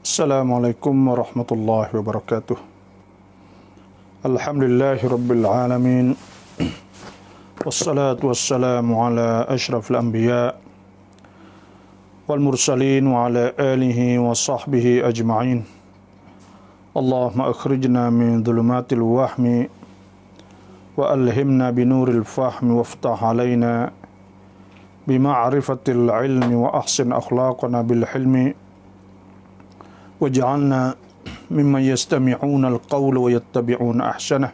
Assalamualaikum warahmatullahi wabarakatuh. Alhamdulillahi rabbil alamin. Wassalatu wassalamu ala ashrafil anbiya wal mursalin wa ala alihi wa sahbihi ajma'in. Allahumma akhrijna min dhulumatil wahmi wa alhimna binuril fahmi waftah alaina bima'rifatil ilmi wa ahsin akhlaqana bil hilmi waj'alna mimman yastami'una al-qawla wa yattabi'una ahsanah.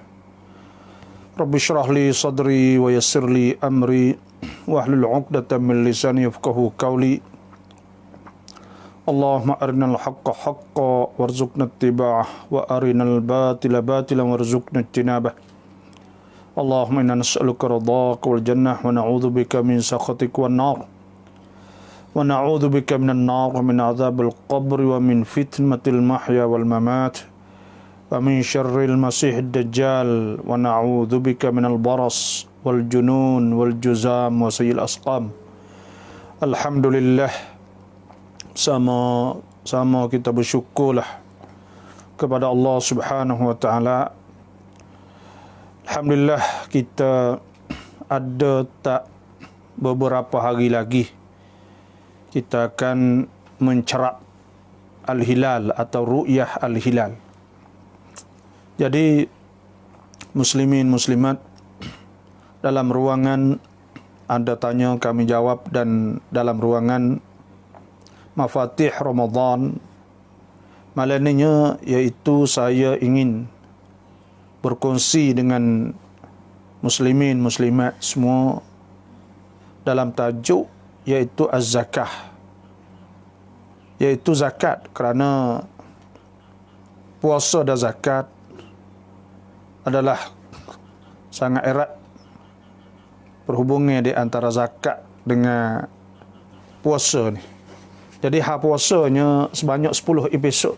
Rabbi shrah li sadri wa yassir li amri wahlul 'uqdatam min lisani yafqahu qawli. Allahumma arinal haqqa haqqan warzuqna ittiba'ah wa arinal batila batilan warzuqna ijtinabah. Allahumma inna nas'aluka ridhaka wal jannah wa na'udzubika min sakhatika wan nar. ونعوذ بك من النار ومن عذاب القبر ومن فتنة المحيا والممات ومن شر المسيح الدجال ونعوذ بك من البرص والجنون والجزام وسيء الأسقام. Alhamdulillah, sama kita bersyukurlah kepada Allah Subhanahu wa taala. Alhamdulillah, kita ada tak beberapa hari lagi kita akan mencerap al-hilal atau ru'yah al-hilal. Jadi muslimin muslimat, dalam ruangan Anda tanya kami jawab, dan dalam ruangan Mafatih Ramadan malam ini iaitu saya ingin berkongsi dengan muslimin muslimat semua dalam tajuk iaitu az-zakah, iaitu zakat, kerana puasa dan zakat adalah sangat erat berhubungan di antara zakat dengan puasa ni. Jadi puasanya sebanyak 10 episod,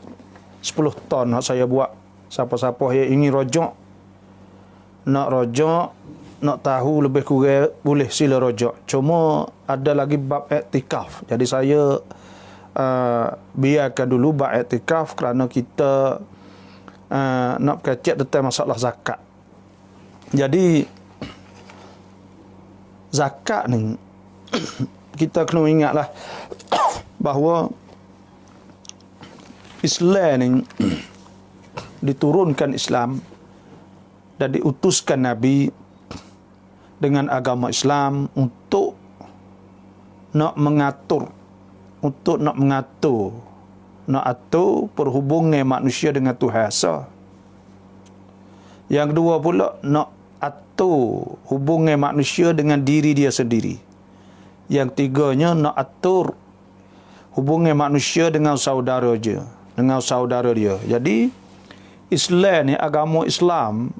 10 ton saya buat. Siapa-siapa yang ingin rojak, nak tahu lebih kurang, boleh sila rojak. Cuma ada lagi bab iktikaf. Jadi saya biarkan dulu bab iktikaf kerana kita nak berkecek tentang masalah zakat. Jadi zakat ni kita kena ingatlah bahawa Islam ni diturunkan Islam dan diutuskan Nabi dengan agama Islam untuk nak atur perhubungan manusia dengan Tuhan. Yang kedua pula, nak atur hubungan manusia dengan diri dia sendiri. Yang tiganya, nak atur hubungan manusia dengan saudara dia. Jadi Islam ni, agama Islam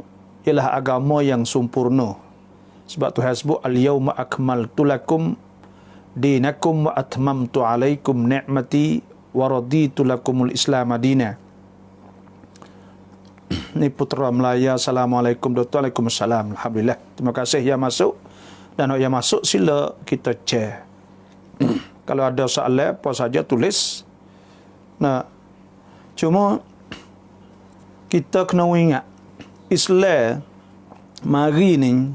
ialah agama yang sempurna. Sebab Tuhan sebut al-yawma akmaltu lakum dinakum wa atmamtu alaikum ni'mati wa raditu lakumul islam madina. Ni Putra Melaya. Assalamualaikum Dr. Waalaikumsalam. Alhamdulillah. Terima kasih yang masuk, dan yang masuk sila kita share. Kalau ada soalan apa saja tulis. Nah, cuma kita kena ingat Islam mari ni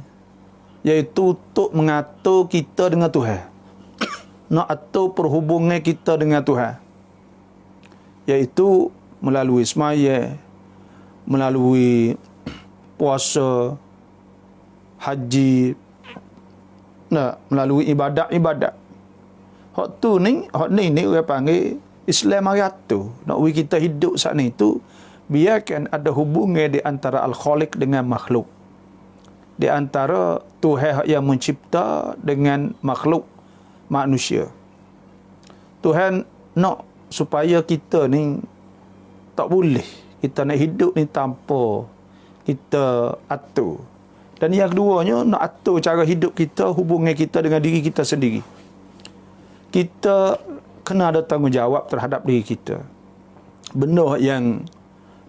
iaitu untuk mengatur kita dengan Tuhan. Nak atur perhubungan kita dengan Tuhan, iaitu melalui semaya, melalui puasa, haji, melalui ibadat-ibadat. Hak ni orang panggil Islam mari atur. Nak kita hidup saat ni tu, biarkan ada hubungan di antara al-Khaliq dengan makhluk, di antara Tuhan yang mencipta dengan makhluk manusia. Tuhan nak supaya kita ni tak boleh kita nak hidup ni tanpa kita atur. Dan yang keduanya, nak atur cara hidup kita, hubungan kita dengan diri kita sendiri. Kita kena ada tanggungjawab terhadap diri kita. Benda yang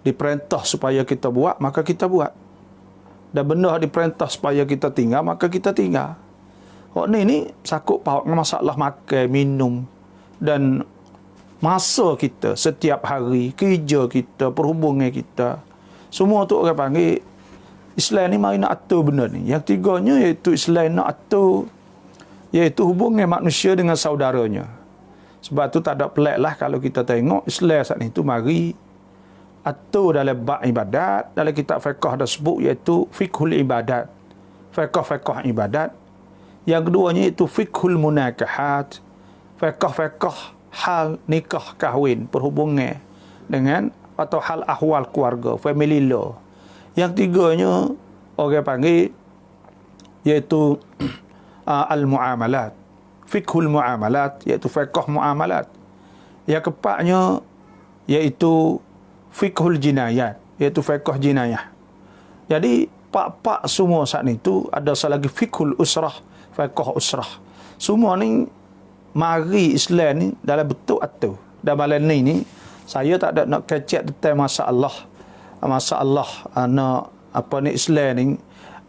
diperintah supaya kita buat, maka kita buat. Dan benda diperintah supaya kita tinggal, maka kita tinggal. Ni sakut paut masalah makan, minum dan masa kita, setiap hari, kerja kita, perhubungan kita. Semua tu orang panggil Islam ni mari nak atur benda ni. Yang tiganya iaitu Islam nak atur iaitu hubungan manusia dengan saudaranya. Sebab tu tak ada pelik lah kalau kita tengok Islam saat ni tu mari atur dalam bab ibadat. Dalam kitab fiqh dah sebut iaitu fiqhul ibadat. Fiqh ibadat. Yang keduanya iaitu fiqhul munakahat. Fiqh hal nikah kahwin, perhubungan dengan atau hal ahwal keluarga, family law. Yang tiganya orang panggil iaitu al-muamalat. Fiqhul muamalat iaitu fiqh muamalat. Yang keempatnya iaitu fiqhul jinayat, iaitu fiqh jinayah. Jadi pak-pak semua saat ni tu ada lagi fiqhul usrah, fiqh usrah. Semua ni mari Islam ni dalam bentuk atur. Dan malam ni saya tak ada nak kecek tentang masalah nak apa ni Islam ni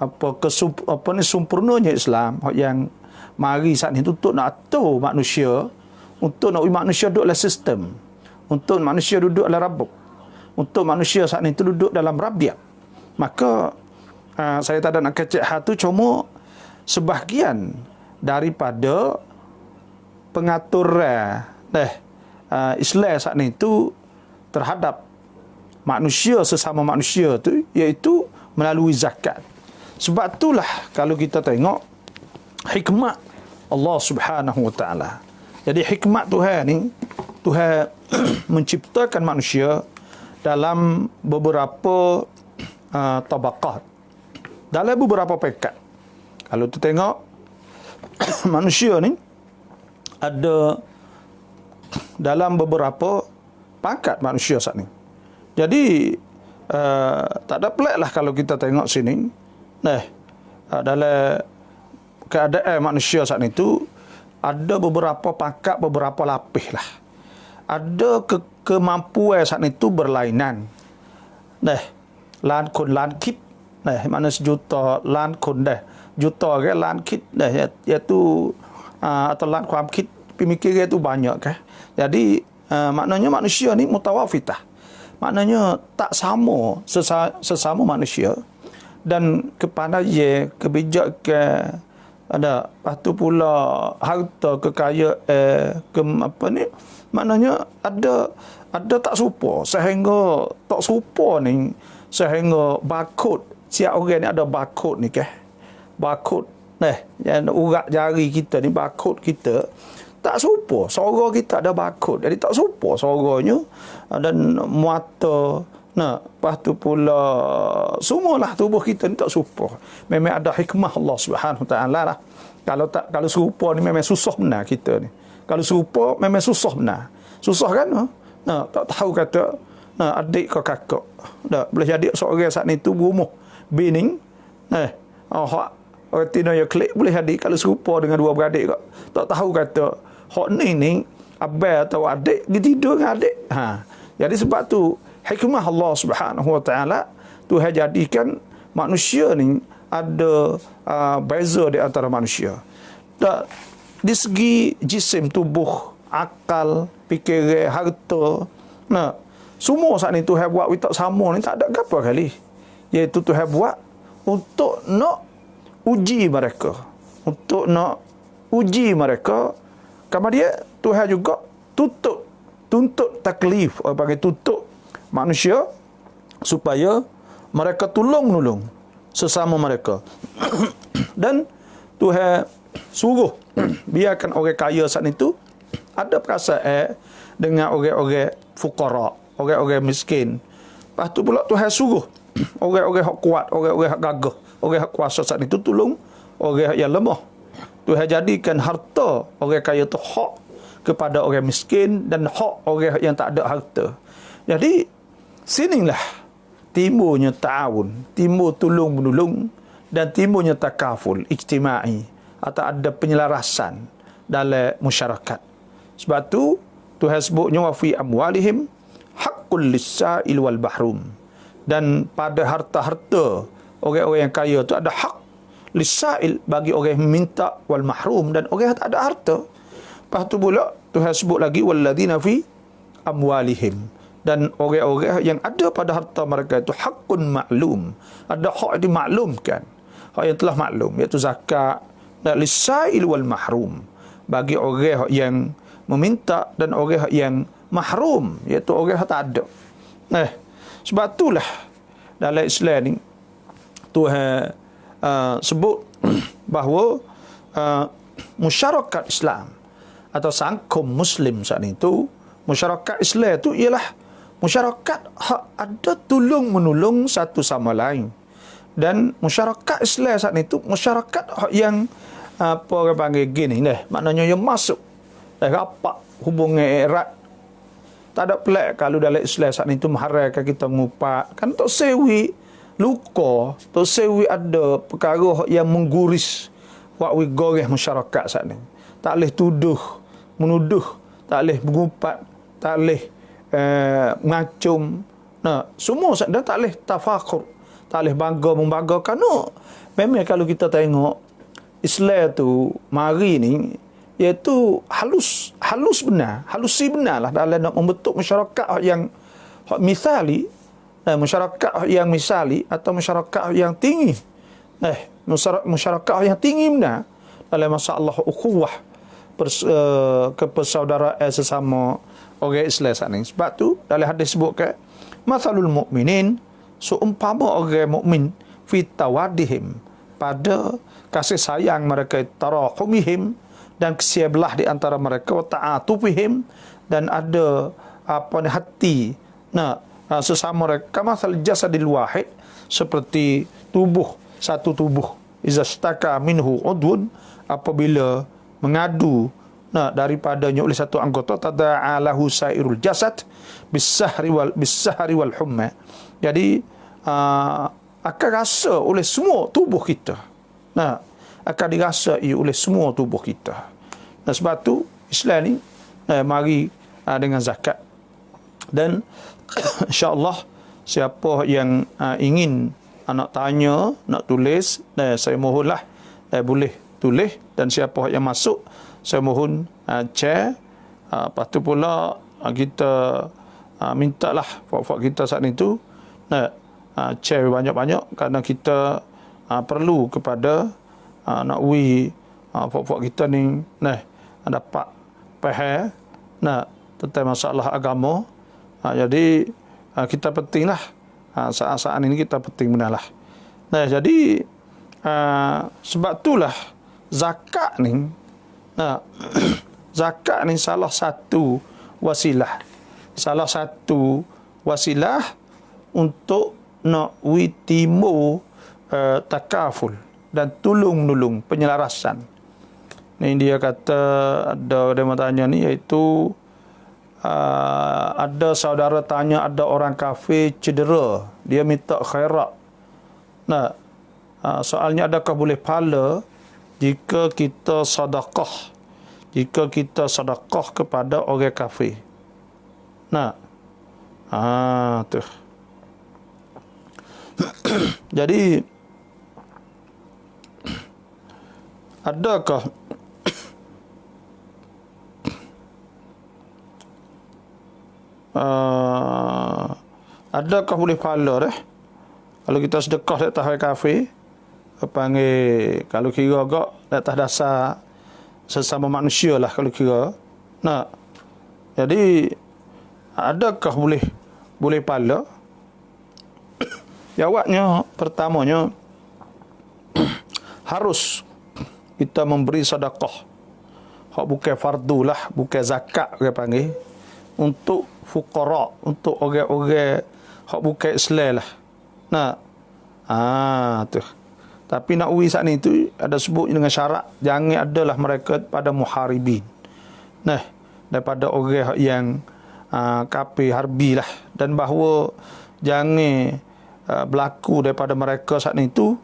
apa ni sempurnanya Islam yang mari saat ni untuk nak atur manusia, untuk nak manusia duduk dalam sistem, untuk manusia duduk dalam rabuk, untuk manusia saat ni duduk dalam rabiat. Maka saya tak ada nak kecek hal tu, cuma sebahagian daripada pengaturan Islam saat ni tu terhadap manusia sesama manusia tu iaitu melalui zakat. Sebab itulah kalau kita tengok hikmat Allah Subhanahu wa taala. Jadi hikmat Tuhan ni, Tuhan menciptakan manusia dalam beberapa tabaqat, dalam beberapa pekat. Kalau tu tengok manusia ni ada dalam beberapa pangkat manusia saat ni. Jadi tak ada pelik lah kalau kita tengok sini. Dalam keadaan manusia saat itu ada beberapa pangkat, beberapa lapis lah. Ada kemampuan saat itu berlainan. Lan kun lan kit. Mana sejuta lan kun juta ke lan kit iaitu atau lan kuam kit pemikiran itu banyak kan. Jadi maknanya manusia ni mutawafitah. Maknanya tak sama sesama manusia. Dan kepandaian, kebijakan, ada lepas tu pula harta, kekayaan, apa ni, maknanya ada tak serupa. Sehingga tak serupa ni, sehingga barcode, siap orang ni ada barcode ni kan. Barcode yang urat jari kita ni, barcode kita tak serupa. Suara kita ada barcode, jadi tak serupa suaranya dan muata. Lepas tu pula semualah tubuh kita ni tak serupa. Memang ada hikmah Allah Subhanahu Wa Taala lah. Kalau serupa ni memang susah benar kita ni. Kalau serupa memang susah benar. Susah kan? Tak tahu kata adik ke kakak. Boleh jadi seorang saat ni tu berumur bini. Orang Tino ya klik boleh jadi kalau serupa dengan dua beradik kak. Tak tahu kata hak ni abang atau adik dia tidur dengan adik. Jadi sebab tu hikmah Allah Subhanahu Wa Taala Tuhan jadikan manusia ni ada beza di antara manusia. Di segi jisim, tubuh, akal, fikiran, harta, semua saat ni Tuhan buat tak sama ni tak ada apa kali. Iaitu Tuhan buat untuk nak uji mereka. Untuk nak uji mereka. Kemudian Tuhan juga tuntut taklif, orang panggil tuntut manusia supaya mereka tolong-menolong sesama mereka. Dan Tuhan suruh biarkan orang kaya saat itu ada perasaan dengan orang-orang fuqara, orang-orang miskin. Lepas tu pula Tuhan suruh orang-orang hak kuat, orang-orang hak gagah, orang hak kuasa saat itu tolong orang yang lemah. Tuhan jadikan harta orang kaya tu hak kepada orang miskin dan hak orang yang tak ada harta. Jadi sinilah timbulnya ta'awun, timbul tolong-menolong dan timbulnya takaful ijtimai atau ada penyelarasan dalam masyarakat. Sebab tu Tuhan sebutnya wa fi amwalihim haqqul lis-sa'il wal mahrum. Dan pada harta-harta orang-orang yang kaya tu ada hak lis-sa'il bagi orang yang minta wal mahrum dan orang yang tak ada harta. Lepas tu pula Tuhan sebut lagi walladzina fi amwalihim, dan orang-orang yang ada pada harta mereka itu hakun maklum, ada hak yang dimaklumkan, hak yang telah maklum, iaitu zakat, dan lisail wal mahrum, bagi orang yang meminta dan orang yang mahrum, iaitu orang yang tak ada. Sebab itulah dalam Islam ni Tuhan sebut bahawa masyarakat Islam atau sangkum Muslim saat itu, masyarakat Islam itu ialah masyarakat hak ada tolong menolong satu sama lain. Dan masyarakat Islam saat itu masyarakat hak yang apa orang panggil gini, maknanya yang masuk rapat hubungan erat. Tak ada pelik kalau dalam Islam saat itu mengharapkan kita mengupat. Kan tak sewi luka, tak sewi ada perkara yang mengguris wakwi goreh masyarakat saat ini. Tak boleh tuduh, menuduh, tak boleh mengupat, tak boleh mengacum. Semua saat ini tak boleh tafakur, tak boleh membangga. Kerana memang kalau kita tengok Islam tu mari ni, iaitu halus benar, halusi benar lah dalam nak membentuk masyarakat yang misali, masyarakat yang misali atau masyarakat yang tinggi, masyarakat yang tinggi benar dalam masalah ukhuwah, kepersaudaraan sesama orang Islam saat ini. Sebab tu dalam hadis sebutkan mathalul mu'minin, seumpama orang mukmin fi tawadihim, pada kasih sayang mereka, tarahumihim, dan kesia belah di antara mereka, wa ta'atufihim, dan ada hati sesama mereka, mathal jasadil wahid, seperti tubuh, satu tubuh, iza shtaka minhu udwun, apabila mengadu daripadanya oleh satu anggota, tada'a lahu sairul jasad bisahri wal humma. Jadi akan rasa oleh semua tubuh kita, akan dirasai oleh semua tubuh kita. Sebab tu Islam ni mari dengan zakat. Dan insya-Allah siapa yang ingin nak tanya, nak tulis, saya mohonlah boleh tulis. Dan siapa yang masuk, saya mohon share. Lepas tu pula kita mintalah fak-fak kita saat itu share banyak-banyak, kerana kita perlu kepada nak fak-fak kita ni dapat faham tentang masalah agama. Jadi kita pentinglah saat-saat ini kita penting benarlah. Jadi sebab itulah zakat ni zakat ni salah satu wasilah untuk nak timbul takaful dan tolong-menolong, penyelarasan. Ni dia kata, ada dia tanya ni, iaitu ada saudara tanya, ada orang kafir cedera, dia minta khairat. Soalnya adakah boleh pahala jika kita sedekah kepada orang kafir? Tu. Jadi adakah boleh pahala kalau kita sedekah di atas orang kafir, panggil, kalau kira agak di atas dasar sesama manusia lah kalau kira. Jadi adakah boleh pahala? Jawabnya, pertamanya harus kita memberi sedekah hak bukan fardu lah, bukan zakat orang panggil, untuk fuqara, untuk orang-orang hak bukan Islam lah. Tu. Tapi nak saat ni tu ada sebut dengan syarat, jangan adalah mereka pada muharibin. Daripada orang yang kafir harbi lah, dan bahawa jangan berlaku daripada mereka saat ni tu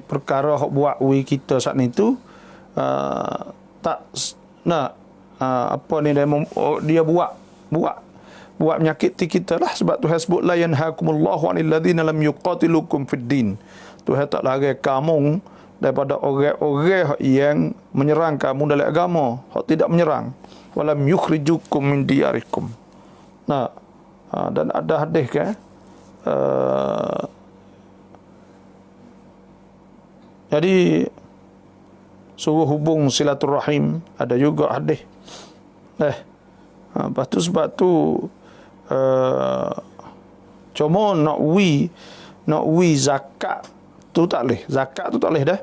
perkara hak buat kita saat ni tu dia buat menyakiti kita lah. Sebab Tuhan sebut, la yanhakumullahu 'anil ladzina lam yuqatilukum fid din. Tuhan tak larang kamu daripada orang-orang yang menyerang kamu dalam agama, hak tidak menyerang. walam yukhrijukum min diyarikum. Nah, dan ada hadis kan, jadi suruh hubung silaturahim, ada juga hadis. Lepas tu sebab tu cuma nak zakat tu tak boleh. Zakat tu tak boleh dah.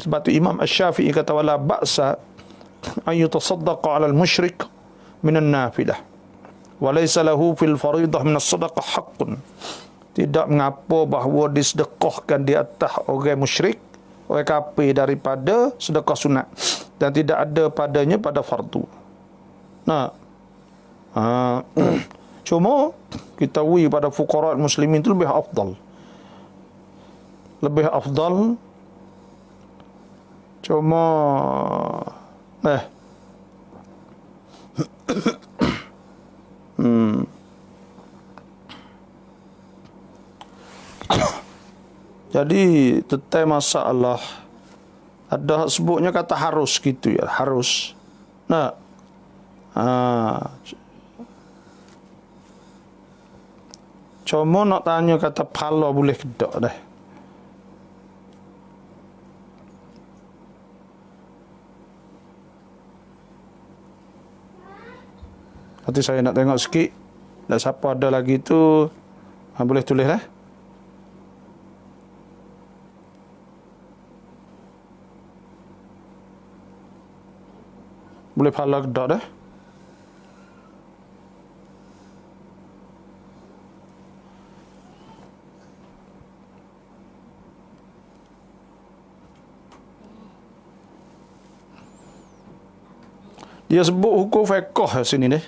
Sebab tu Imam Asy-Syafi'i kata wala ba'sa an yutasaddaqa 'ala al-musyrik min an-nafilah. Wa laysa lahu fil fariidah min as-sadaqah haqqun. Tidak mengapa bahawa disedekahkan di atas orang musyrik, orang kafir daripada sedekah sunat, dan tidak ada padanya pada fardu. Nah, cuma kita pada fuqara muslimin itu lebih afdal. Lebih afdal. Cuma jadi tetap masalah ada sebutnya kata harus gitu ya, harus. Nah, cuma nak tanya kata pala boleh ke tak dah. Nanti saya nak tengok sikit. Dan siapa ada lagi tu boleh tulis lah. Boleh pahala ke tak dah. Dia sebut hukum fiqh sini ni.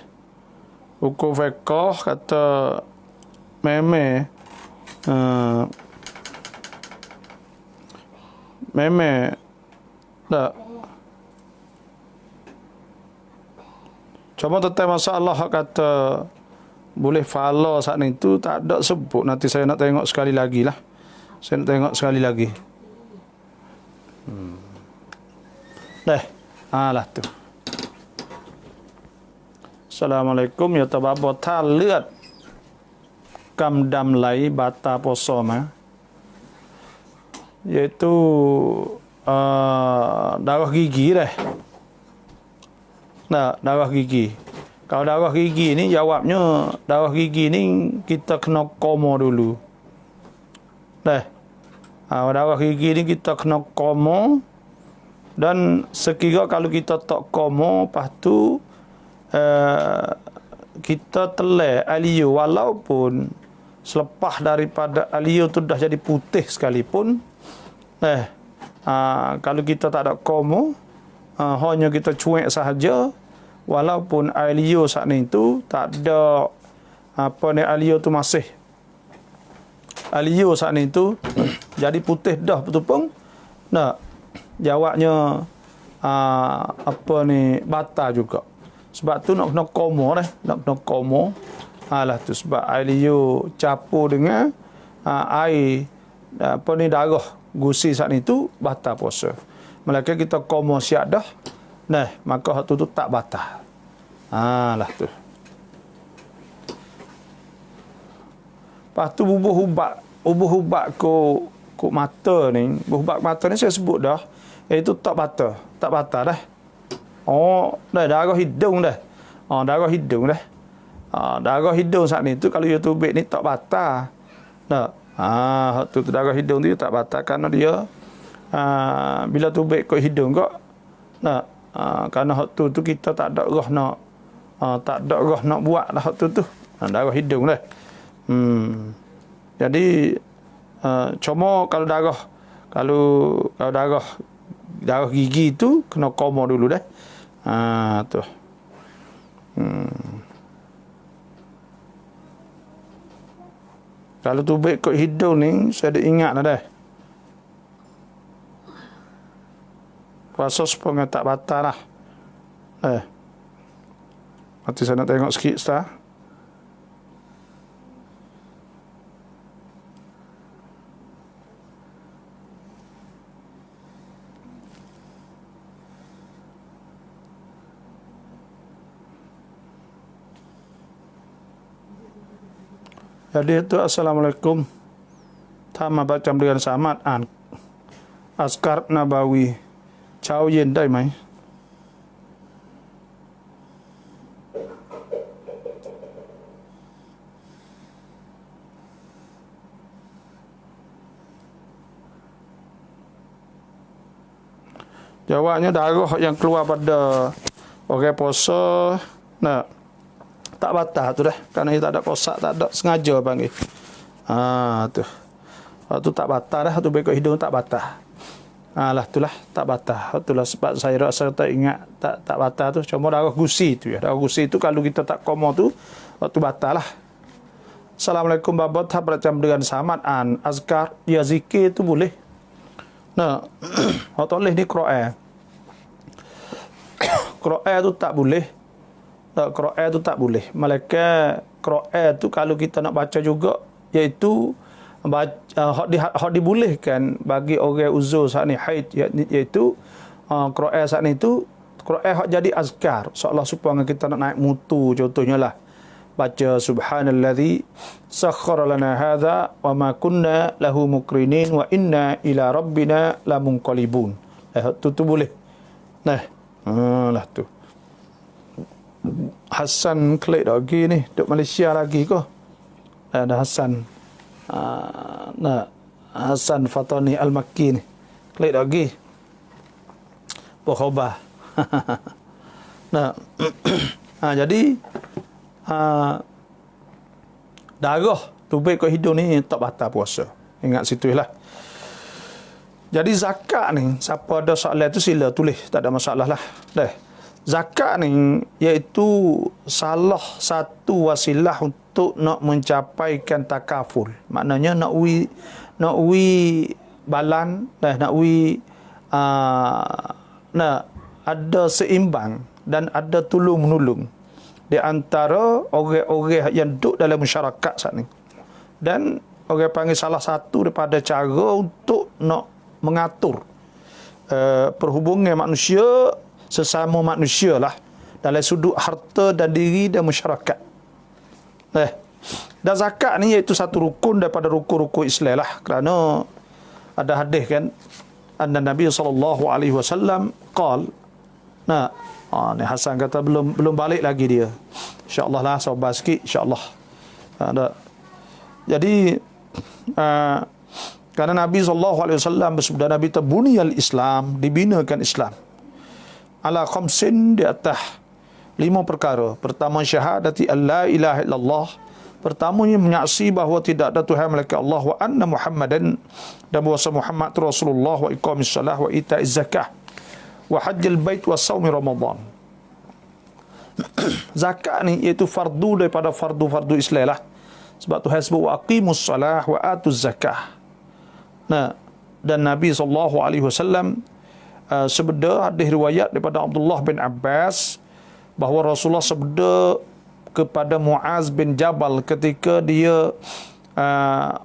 Hukum fiqh kata meme tak. Cuma tentang masalah kata boleh follow saat itu tak ada sebut. Nanti saya nak tengok sekali lagi lah. Saya nak tengok sekali lagi. Lah tu. Assalamualaikum. Ya tababo ta ลือด กำดำไหล bata poso ma, iaitu darah gigi dah. Nah, darah gigi. Kalau darah gigi ni jawabnya darah gigi ni kita kena koma dulu. Darah gigi ni kita kena koma, dan sekira kalau kita tak koma, lepas tu kita telah alio, walaupun selepas daripada alio tu dah jadi putih sekalipun, kalau kita tak ada koma, hanya kita cuek sahaja, walaupun alio saat ni tu tak ada alio tu masih alio saat ni tu jadi putih dah betul-betul. Nah, jawabnya bata juga. Sebab tu nak kena komo dah, nak kena komo. Alah tu sebab alio campur dengan air darah gusi saat ni tu bata puasa. Malaikat kita komo siap dah. Nah, maka hak tu tak batal. Lah tu. Lepas tu ubat ko mata ni, ubat mata ni saya sebut dah, itu tak batal. Tak batal dah. Darah hidung dah. Darah hidung dah. Darah hidung saat ni tu kalau dia tubik ni tak batal. Nah, hak tu darah hidung tu tak batal kerana dia bila tubik kat hidung kok, nah, kerana hak tu kita tak ada roh nak buat lah hak tu. Darah hidung dah. Jadi cuma kalau darah gigi tu kena koma dulu dah. Tu. Kalau tubik kat hidung ni saya dah ingat dah. Puasa sepengah tak batal lah. Nanti saya nak tengok sikit Ustaz. Jadi itu Assalamualaikum. Tama baca dengan samat an Askar Nabawi เช้าเย็นได้ไหม Jawabnya darah yang keluar pada orang puasa, nah, tak batal tu dah. Kerana dia tak ada kosak, tak ada sengaja panggil. Tu. Tu tak batal dah, tu bekok hidung tak batal. Lah itulah tak batal. Itulah sebab saya rasa tak ingat tak batal tu cuma darah gusi tu ya. Darah gusi tu kalau kita tak komo tu waktu batal lah. Assalamualaikum babot ha beracam dengan samat an azkar ya zikir tu boleh. Nah, boleh ni Quran. Quran tu tak boleh. Quran tu tak boleh. Malaikat Quran tu kalau kita nak baca juga iaitu hak dibolehkan bagi orang uzur saat ni haid iaitu Quran saat ni tu Quran hak jadi azkar seolah supaya kita nak naik mutu contohnya lah baca subhanallazi sakhkhara lana hadza wa ma kunna lahu muqrinin wa inna ila rabbina lamunqalibun. Tu boleh. Nah, lah tu. Hasan klik lagi ni, duk Malaysia lagi ke? Ada Hasan. Nah, Hasan Fatani Al-Makki ni. Klik lagi. Berkhabar. Nah. Jadi darah tubik ke hidung ni tak batal puasa. Ingat situ lah. Jadi zakat ni, siapa ada soalan tu sila tulis, tak ada masalah lah. Dah. Zakat ni iaitu salah satu wasilah untuk nak mencapaikan takaful. Maknanya nak balan, nak nak ada seimbang dan ada tolong-menolong di antara orang-orang yang duduk dalam masyarakat saat ni. Dan orang panggil salah satu daripada cara untuk nak mengatur perhubungan manusia sesama manusia lah dalam sudut harta dan diri dan masyarakat. Dan zakat ni iaitu satu rukun daripada rukun-rukun Islam lah. Kerana ada hadis kan, anna Nabi SAW qal, nah, ni Hasan kata belum balik lagi dia. InsyaAllah lah, sabar sikit, insyaAllah. Jadi, kerana Nabi SAW bersabda, Nabi buniyal Islam, dibinakan Islam. Ala khamsin, di atas 5 perkara. Pertama, syahadati an la ilaha illallah. Pertamanya menyaksi bahawa tidak ada Tuhan melainkan Allah, wa anna Muhammadan, dan bahawa Muhammad Rasulullah, wa iqamis salah, wa ita'iz zakah, wa hajjal bait, wa sawmi Ramadan. Zakat ni iaitu fardu daripada fardu-fardu Islam lah. Sebab Tuhan sebut wa aqimus salah wa atuz zakah. Nah, dan Nabi SAW sebeda hadis riwayat daripada Abdullah bin Abbas bahawa Rasulullah sebeda kepada Muaz bin Jabal ketika dia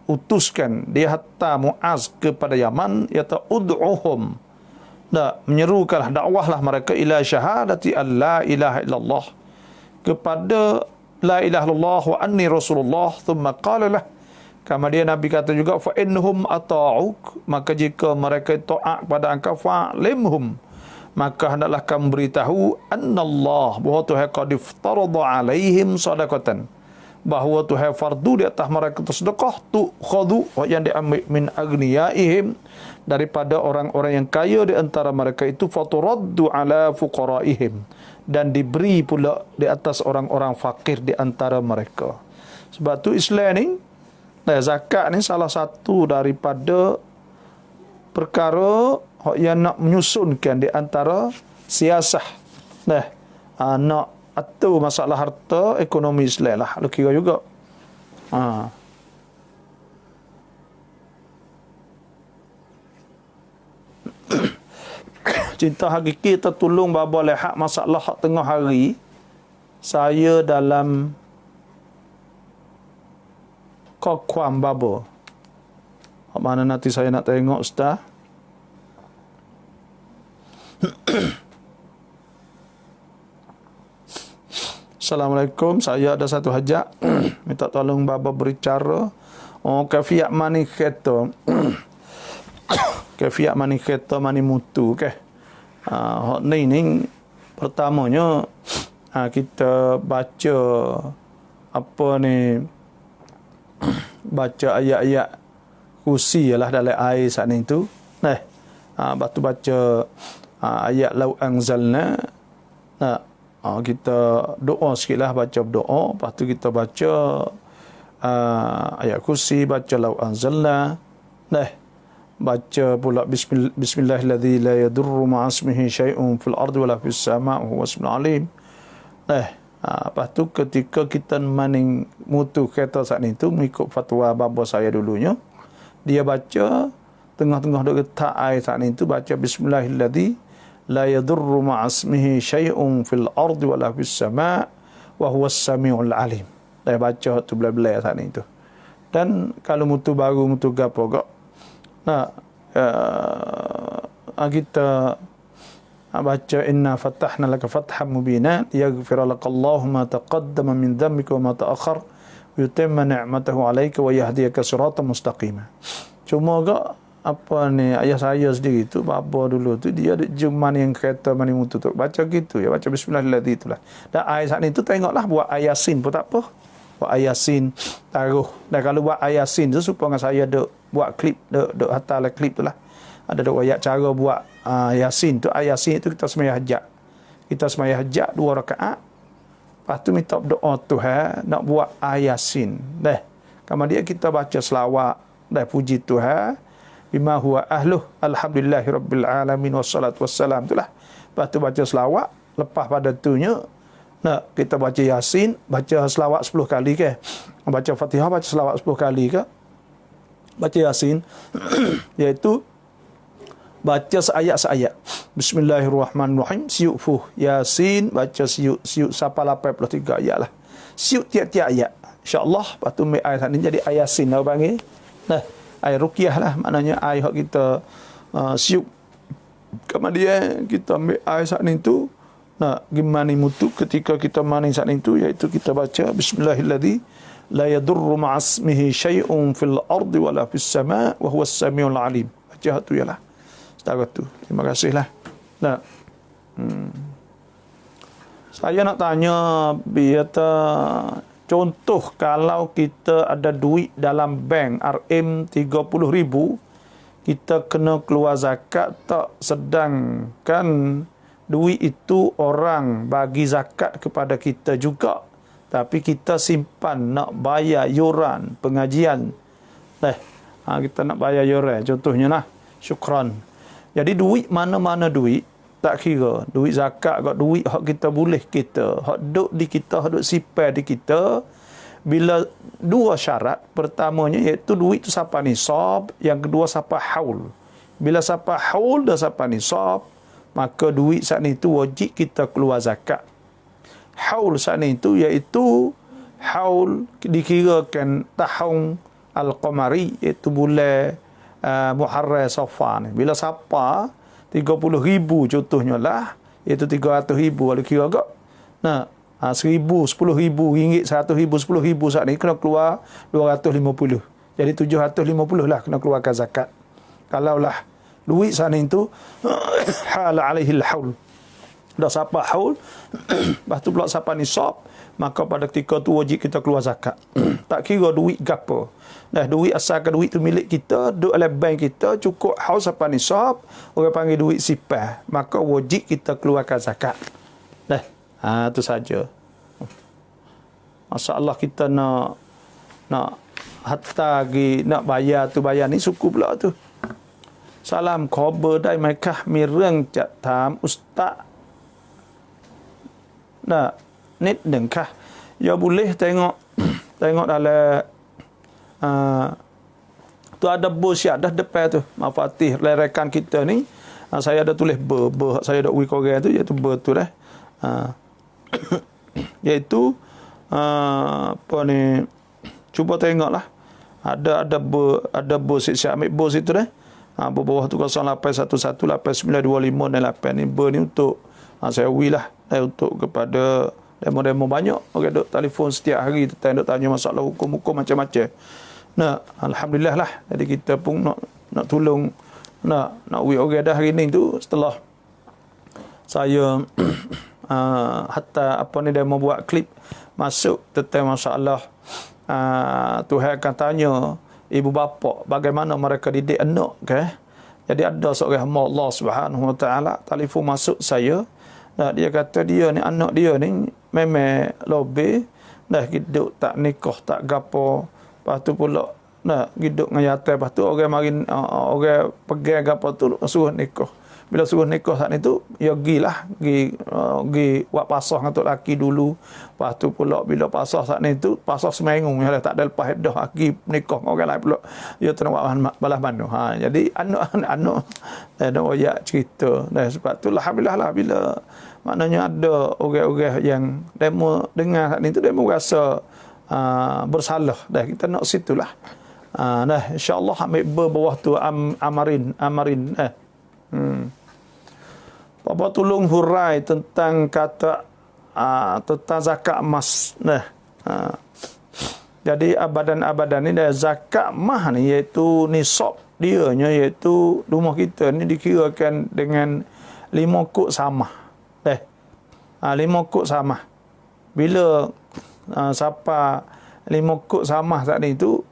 utuskan, dia hantar Muaz kepada Yaman, yata ud'uhum, menyerukanlah, dakwahlah mereka ila syahadati an la ilaha illallah, kepada la ilaha illallah wa anni Rasulullah. Thumma qala lah, kemudian Nabi kata juga, fa innahum ata'uk, maka jika mereka taat kepada engkau, fa'limhum, maka hendaklah kamu beritahu annallah, bahawa Tuhan qad iftarada alaihim sadaqatan, bahawa Tuhan fardu di atas mereka tersedekah, tu'khadhu, yang diambil min agniyaihim, daripada orang-orang yang kaya di antara mereka itu, faturaddu ala fuqaraihim, dan diberi pula di atas orang-orang fakir di antara mereka. Sebab tu Islam ni, zakat ni salah satu daripada perkara yang nak menyusunkan di antara siasah. Nak atur masalah harta ekonomi Islam lah. Lu kira juga. Cinta hakiki tertolong baba lehat masalah hak tengah hari. Saya dalam kokwam baba. Mana nanti saya nak tengok Ustaz. Assalamualaikum, saya ada satu hajat. Minta tolong bapa berbicara. Kafiat mani kereta. Kafiat mani kereta mani mutu ke. Hak ni pertamanya kita baca apa ni, baca ayat-ayat kursi lah dalam air saat ni tu. Lepas tu baca ayat lau anzalna. Kita doa sikit lah, baca berdoa. Lepas tu kita baca ayat kursi, baca lau anzalna. Baca pula bismillahilladzi la yadurru ma'asmihi syai'un fil ardi wala fis sama' huwa samiul alim. Lepas tu ketika kita maning mutu kereta saat ni tu, mengikut fatwa bapa saya dulunya, dia baca tengah-tengah duk getak air saat ni tu, baca bismillahilladzi la yadurru ma'asmihi syai'un fil ardi wala fis sama' wa huwa samiul alim. Dia baca tu belai-belai saat ni tu. Dan kalau mutu baru, mutu gapo gak, kita baca inna fatahna laka fatham mubina yaghfir laka Allahu ma taqaddama min dhanbika wa ma ta'akhkhar wa yutimma ni'matahu 'alaika wa yahdiyaka siratan mustaqima. Cuma gak apa ni, ayah saya sendiri tu, bapa dulu tu, dia ada jumpa yang kereta mani mutu tu baca gitu ya, baca bismillahirrahmanirrahim itulah. Dan ayat saat ni tu tengoklah buat ayasin pun tak apa. Buat ayasin taruh. Dan kalau buat ayasin tu supaya saya duk buat klip, duk hantar klip tu lah. Ada duk ayat cara buat yasin tu. Ayasin tu kita sembahyang hajat. Kita sembahyang hajat 2 rakaat. Lepas tu minta doa Tuhan nak buat ayasin. Kemudian kita baca selawat dan puji Tuhan. Bima huwa ahluh alhamdulillahi rabbil alamin wassalatu wassalam itulah. Lepas tu baca selawat. Lepas pada tunya kita baca yasin, baca selawat 10 kali ke, baca fatihah, baca selawat 10 kali ke, baca yasin iaitu baca seayat-seayat. Bismillahirrahmanirrahim, siuk fuh yasin, baca siuk sampai 83 ayat lah, siuk tiap-tiap ayat insya-Allah. Lepas tu ayat ni jadi ayasin lah panggil. Ayat ruqyah lah, maknanya ayat kita siuk. Kemudian kita ambil ayat saat ni tu, gimana mutu ketika kita mani saat itu, iaitu kita baca bismillahilladzi la yadurru ma'asmihi syai'un fil ardi wala fis sama' wa huwas samiul alim. Baca tu ialah setakat tu. Terima kasihlah. Saya nak tanya biata, contoh kalau kita ada duit dalam bank RM 30,000, kita kena keluar zakat tak, sedangkan duit itu orang bagi zakat kepada kita juga, tapi kita simpan nak bayar yuran pengajian. Kita nak bayar yuran contohnya lah. Syukran. Jadi duit mana-mana duit, tak kira duit zakat ke duit hak kita boleh kita, hak duk di kita, hak duk simpan di kita, bila 2 syarat. Pertamanya iaitu duit tu sampai nisab, yang kedua sampai haul. Bila sampai haul dah sampai nisab, maka duit saat ni tu wajib kita keluar zakat. Haul saat ni tu iaitu haul dikirakan tahun al-qamari, iaitu bulan Muharram Safar ni. Bila siapa 30,000 contohnya lah, iaitu 300,000 kalau kira agak. 1,000, 10,000 ringgit, 100,000, 10,000 saat ni kena keluar 250. Jadi 750 lah kena keluarkan zakat. Kalaulah duit sana itu hal alaihi al-haul, dah siapa haul, lepas tu pula siapa nisab, maka pada ketika tu wajib kita keluar zakat. Tak kira duit gapo. Duit asalkan duit tu milik kita, duduk dalam bank kita, cukup haul siapa nisab, orang panggil duit sipah, maka wajib kita keluarkan zakat. Tu saja. Masya-Allah, kita nak hatta lagi nak bayar tu bayar ni suku pula tu. Salam khabar dai mai kah mi reungจะถาม ustaz นิดหนึ่งค่ะ ya boleh tengok dalam tu ada ber dah depan tu mafatih rekan kita ni, saya ada tulis ber saya ada wikoran tu, iaitu ber tu dah iaitu apa ni, cuba tengoklah, ada ber saya ambil ber situ dah. Bawah tu 08118925 dan 8 ni ber ni untuk saya wilah untuk kepada Demo-demo banyak. Orang duk telefon setiap hari, duk tanya masalah hukum-hukum macam-macam. Nah, alhamdulillah lah. Jadi kita pun nak tolong nak orang dah hari ni tu setelah saya hatta apa ni dia mau buat klip masuk tentang masalah Tuhan akan tanya ibu bapa bagaimana mereka didik anak ke. Jadi ada seorang hamba Allah Subhanahu Wa Taala telefon masuk saya. Nah, dia kata dia ni anak dia ni memang lobe dah hidup tak nikah tak gapo. Lepas tu pula hidup dengan yatim. Lepas tu orang marin orang pegang gapo tu suruh nikah. Bila suruh nikah saat itu, ya gilah, gi buat pasah dengan tok laki dulu. Lepas tu pula bila pasah saat itu, pasah seminggu ya tak ada lepas dah pergi nikah dengan orang lain pula. Ya tu nak buat balas mana. Jadi anak ada royak cerita. Dan sebab tu alhamdulillah lah bila maknanya ada orang-orang yang demo dengar saat itu demo rasa bersalah. Dah kita nak situlah. Dah insya-Allah ambil bawah tu amarin. Bapa tolong hurai tentang kata tentang zakat emas. Jadi abadan-abadan ni dah zakat emas ni iaitu nisab dia nya iaitu rumah kita ni dikirakan dengan 5 kok sama. 5 kok sama. Bila siapa 5 kok sama saat ni tu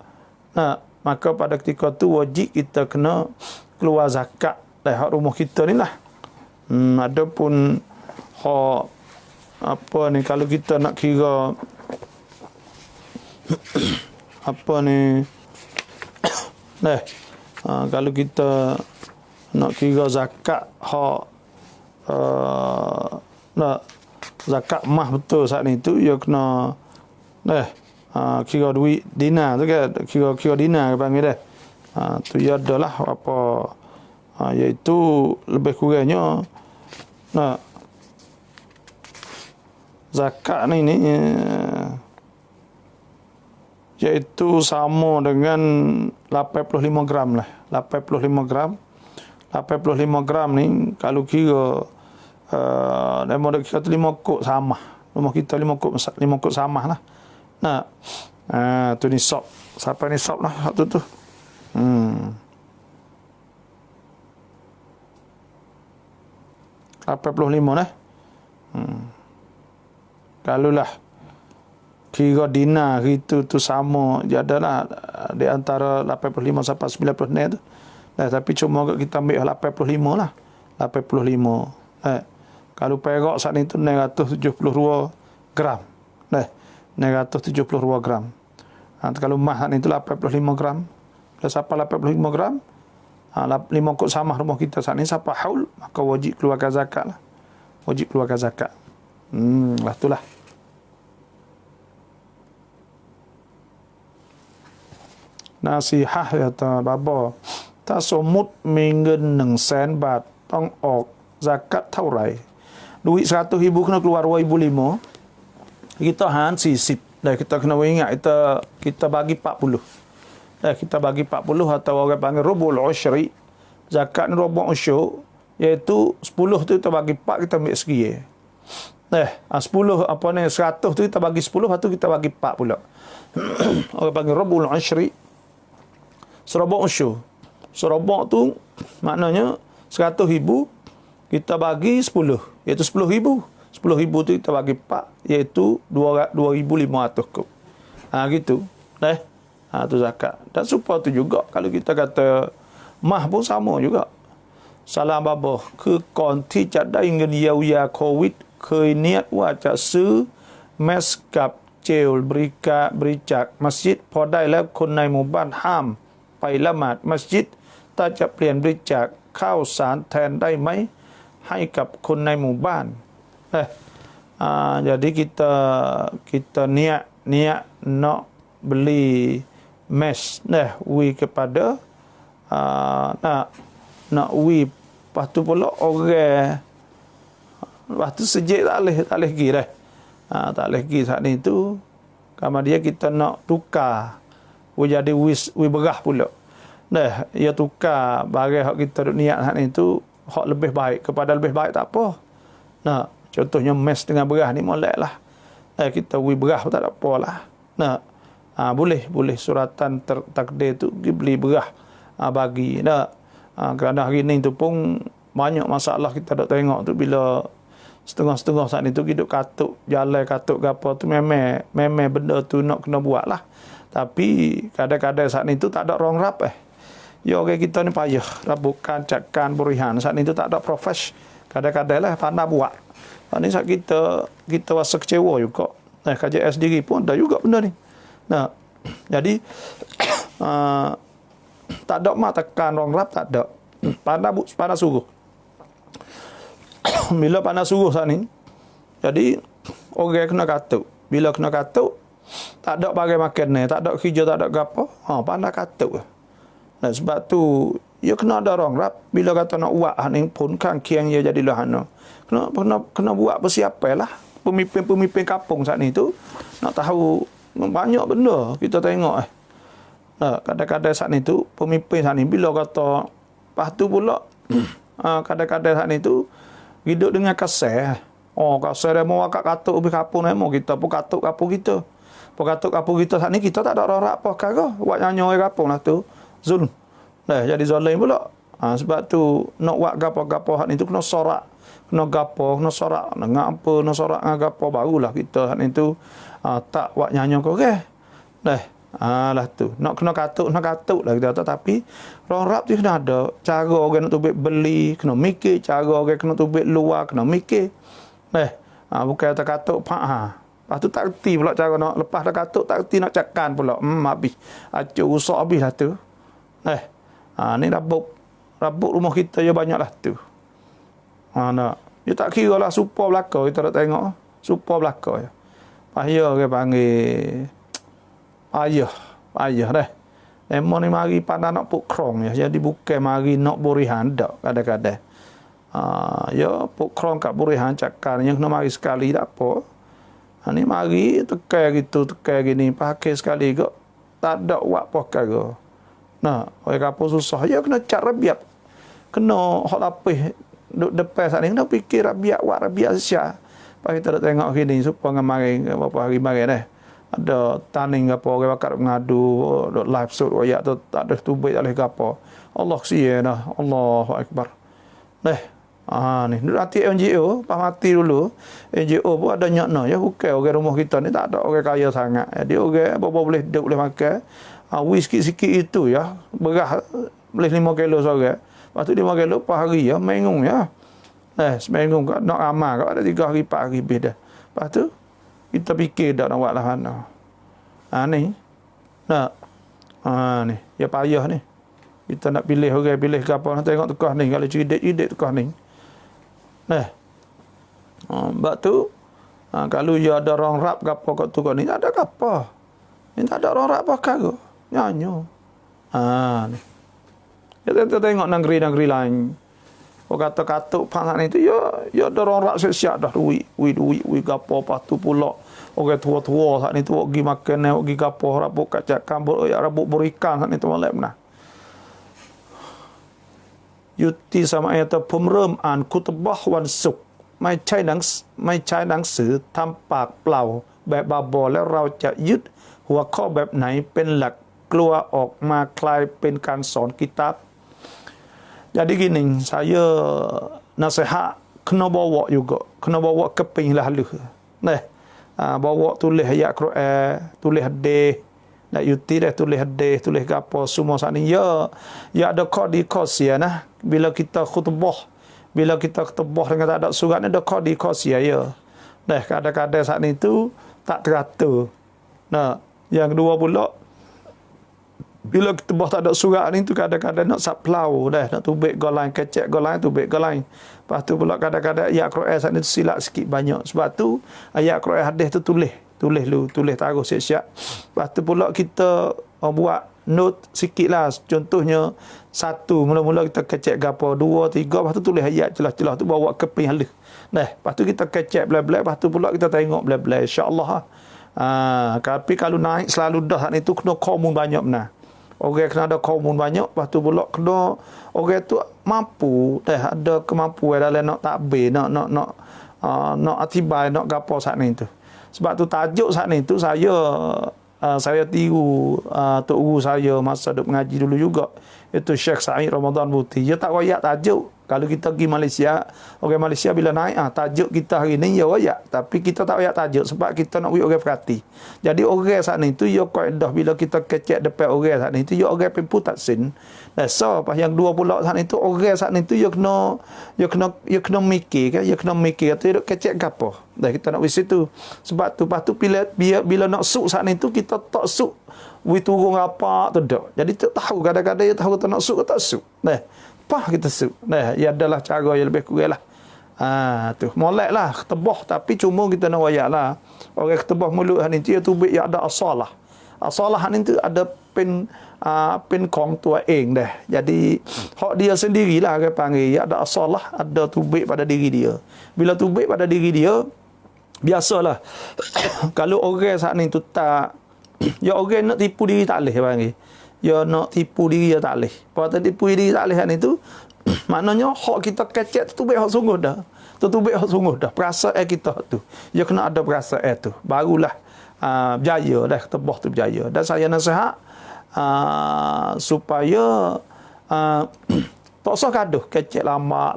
maka pada ketika tu wajib kita kena keluar zakat hak rumah kita ni lah. Adapun hak apa ni kalau kita nak kira apa ni kalau kita nak kira zakat hak zakat emas betul saat ni tu ya kena kira duit dinar tu kan, kira dinar panggil dah. Tu ya adalah apa iaitu lebih kurangnya zakat ni iaitu sama dengan 85 gram lah. 85 gram ni kalau kira demo kita 5 kok sama. Rumah kita 5 kok sama lah. Tu nisab. Siapa nisab lah satu tu. $85 lah. Kalau lah kira dinar itu tu sama jadalah di antara 85 sampai 90 ni tu. Tapi cuma kita ambil 85 lah. 85. Kalau perak saat ni tu 972 gram. 972 gram. Kalau emas saat ni tu 85 gram. Kalau siapa 85 gram 5 kok sama rumah kita saat ni siapa haul maka wajib keluarkan zakat lah. Wajib keluarkan zakat. Lah itulah. Nasihah ya ta baba. Ta somut minggen 100 บาท ต้องออก zakat เท่าไหร่ duit 100,000 kena keluar 2,500. Kita han 40. Dah kita kena ingat kita bagi 40. Kita bagi 40 atau orang panggil rubul usyri. Zakat ni rubul usyur iaitu 10 tu kita bagi 4 kita ambil segi. 10 apa ni 100 tu kita bagi 10 lepas tu kita bagi 4 pula. Orang panggil rubul usyri. Serobok usyur. Serobok tu maknanya 100,000 kita bagi 10 iaitu 10,000. 10,000 tu kita bagi 4 iaitu 2,500 kop. Gitu. Tu zakat. Dan supaya tu juga kalau kita kata mah pun sama juga. Salam baba คือก่อนที่จะได้เงินเยียวยาโควิดเคยเนียดว่าจะซื้อแมสกับเจลบริจาคมัสยิดพอได้แล้วคนในหมู่บ้านห้ามไปละหมาดมัสยิดถ้าจะเปลี่ยนบริจาคข้าวสารแทนได้ไหมให้กับคนในหมู่บ้านjadi kita niat nak beli mes wi kepada nak wi lepas tu pula orang lepas tu sejik tak boleh pergi dah tak boleh pergi saat ni tu kemudian kita nak tukar jadi wi berah pula ia tukar barang hak kita niat saat ni tu hak lebih baik kepada lebih baik tak apa contohnya mes dengan berah ni molek lah kita wi berah tak ada apalah. Nah, boleh suratan takdir tu beli berah bagi. Nah, kerana hari ni tu pun banyak masalah kita dak tengok tu bila setengah-setengah saat ni tu hidup katuk jalan katuk gapo tu memang benda tu nak kena buat lah. Tapi kadang-kadang saat ni tu tak ada orang rap ya orang kita ni payah rabukan cakkan burihan saat ni tu tak ada profes kadang-kadang lah pandai buat. Ni saat kita rasa kecewa juga. KJS sendiri pun ada juga benda ni. Nah, jadi tak ada mak tekan orang rap tak ada. Pandai suruh. Bila pandai suruh saat ni, jadi orang kena katuk. Bila kena katuk, tak ada bagai makan ni, tak ada kerja, tak ada gapo. Pandai katuk. Nah, sebab tu ya kena ada orang rap bila kata nak buat ni pun kan kiang dia jadi lahana. Kena buat persiapan lah. Pemimpin kampung saat ni tu nak tahu banyak benda kita tengok kadang-kadang saat ni tu pemimpin saat ni bila kata lepas tu pula kadang-kadang saat ni tu hidup dengan kasar. Kasar dia mau akak katuk ubi kapung ni mau kita pun katuk kapung kita. Pun katuk kapung kita saat ni kita tak ada orang apa kagak buat nyanyi kapung lah tu. Zulm. Jadi zalim pula. Sebab tu nak buat gapo-gapo saat ni tu kena sorak. Kena gapo, kena sorak dengan apa, kena sorak dengan gapo barulah kita saat ni tu tak buat nyanyi korang. Lah tu. Nak kena katuk lah kita kata. Tapi orang rap tu kena ada cara orang nak tubik beli, kena mikir, cara orang kena tubik luar, kena mikir. Bukan kata katuk lepas tu tak reti pula cara nak lepas dah katuk tak reti nak cakkan pula. Habis. Acuk rusak habis lah tu. Ni rabuk rumah kita je banyak lah tu. Nak. Dia tak kira lah supa belakang kita nak tengok. Supa belakang je. Payah ke panggil Payah dah. Memang ni mari pandai nak puk krong ya. Jadi bukan mari nak burihan dak kadang-kadang. Ya puk krong kat burihan cakar yang kena mari sekali tak apa. Ni mari tekan gitu, tekan gini pakai sekali kok tak ada buat apa perkara. Nah, orang kapur susah ya kena cak rabiat. Kena hot lapis duk depan saat ni kena fikir rabiat buat rabiat sia. Pas kita dak tengok gini supaya mari beberapa hari mari dah. Ada taning apa orang bakar ngadu live shoot royak tu tak ada tubik oleh gapo. Allah sia dah. Allahu akbar. Ni nanti NGO pas mati dulu. NGO pun ada nyakna ya bukan orang rumah kita ni tak ada orang kaya sangat. Jadi orang apa boleh duduk boleh makan. Sikit-sikit itu ya. Beras boleh 5 kilo seorang. Lepas tu 5 kilo per hari ya mengung ya. Seminggu nak amal kau ada 3 hari 4 hari lebih dah. Lepas tu kita fikir dah nak buat lah mana. Ni. Ni. Ya payah ni. Kita nak pilih orang pilih ke apa. Nak tengok tukar ni. Kalau cerdik tukar ni. Sebab tu. Kalau ya ada orang rap ke apa kat tukar ni. Tak ada ke apa. Ni tak ada orang rap apa ke. Nyanyo. Ni. Kita tengok negeri-negeri lain. Orang kata katuk panas ni tu ya ada orang rak siap dah duit gapo pas tu pula orang tua-tua saat ni tu pergi makan pergi gapo rabuk kacak kambur rabuk berikan saat ni tu malam nah. Yuti sama ayat pemrem an kutubah wan suk mai chai nangสือ ทำปากเปล่าแบบบาบอแล้วเราจะยึดหัวข้อแบบไหนเป็นหลักกลัวออกมาคลายเป็นการสอนกิตาบ. Jadi gini, saya nasihat kena bawa juga, kena bawa keping lalu. Bawa tulis ayat Quran, tulis hadis, nak yuti dah tulis hadis, tulis gapo semua saat ni. Ya ada qadi qasiyah nah. Bila kita khutbah dengan tak ada surat ni ada qadi qasiyah ya. Kadang-kadang saat ni tu tak teratur. Yang kedua pula bila kita buat tak ada surat ni tu kadang-kadang nak saplau nak tubik golai kecek golai tubik golai. Lepas tu pula kadang-kadang ayat Quran saat ni tu silap sikit banyak. Sebab tu ayat Quran hadis tu tulis taruh siap-siap. Lepas tu pula kita buat note sikitlah. Contohnya 1 mula-mula kita kecek gapo 2 3 lepas tu tulis ayat jelas-jelas tu bawa ke pin halus. Lepas tu kita kecek belak-belak lepas tu pula kita tengok belak-belak insya-Allah. Tapi kalau naik selalu dah saat ni tu kena komun banyak benar. Orang kena ada kaumun banyak, lepas tu pula kena orang tu mampu ada kemampuan dalam nak takbir, nak atibai, nak gapo saat ni tu. Sebab tu tajuk saat ni tu saya tiru tok guru saya masa duk mengaji dulu juga, itu Syekh Said Ramadan Buti. Dia tak royak tajuk. Kalau kita pergi Malaysia, orang Malaysia bila naik tajuk kita hari ni ya royak, tapi kita tak royak tajuk sebab kita nak bagi orang perhati. Jadi orang saat ni tu ya kaedah bila kita kecek depan orang saat ni tu ya orang pimpu tak sin. So pas yang dua pula saat ni tu orang saat ni tu ya kena mikir kan, ya kena mikir tu duk kecek gapo. Dah kita nak wis situ. Sebab tu pas tu bila nak suk saat ni tu kita tak suk we turun apa tu dak. Jadi tak tahu kadang-kadang dia tahu tak nak suk ke tak suk. Nah, apa kita suk. Nah, ya adalah cara yang lebih kurang lah. Tu molek lah ketebah, tapi cuma kita nak wayak lah. Orang ketebah mulut ni dia tubik ya ada asalah. Asalah ni tu ada pin kong tua eng dah. Jadi hak dia sendirilah orang panggil ya ada asalah, ada tubik pada diri dia. Bila tubik pada diri dia, biasalah kalau orang saat ni tu tak ya orang nak tipu diri tak leh panggil. Ya nak tipu diri dia tak leh. Pada tipu diri tak leh ni tu maknanya hak kita kecek tu tubik hak sungguh dah. Tu tubik hak sungguh dah. Perasaan kita tu. Ya kena ada perasaan tu. Barulah berjaya dah ketebah tu berjaya. Dan saya nasihat supaya tak usah gaduh kecek lama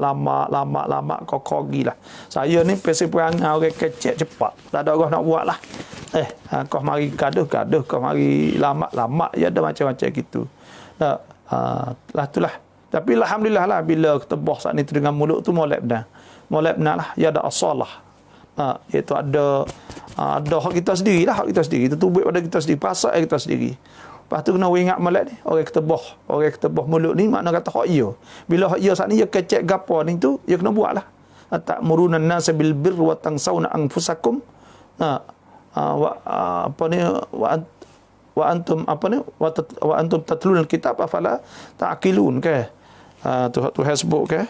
kokogi lah. Saya ni pesi perangai orang kecek cepat. Tak ada orang nak buat lah. Kau mari gaduh, kau mari lama ya ada macam-macam gitu. Lah itulah. Tapi alhamdulillah lah bila ketebah saat ni dengan mulut tu molek benar. Molek benar lah. Ya ada asalah. Iaitu ada hak kita sendiri lah, hak kita sendiri. Itu tubik pada kita sendiri, perasaan kita sendiri. Lepas tu kena ingat molek ni, orang ketebah mulut ni makna kata hak ia. Bila hak ia saat ni, ia kecek gapo ni tu, ia kena buat lah. Ta'muruna an-nasa bil birri wa tansawna anfusakum. Wa antum tatluna al-kitab afala ta'qilun ke. Tu Facebook ke.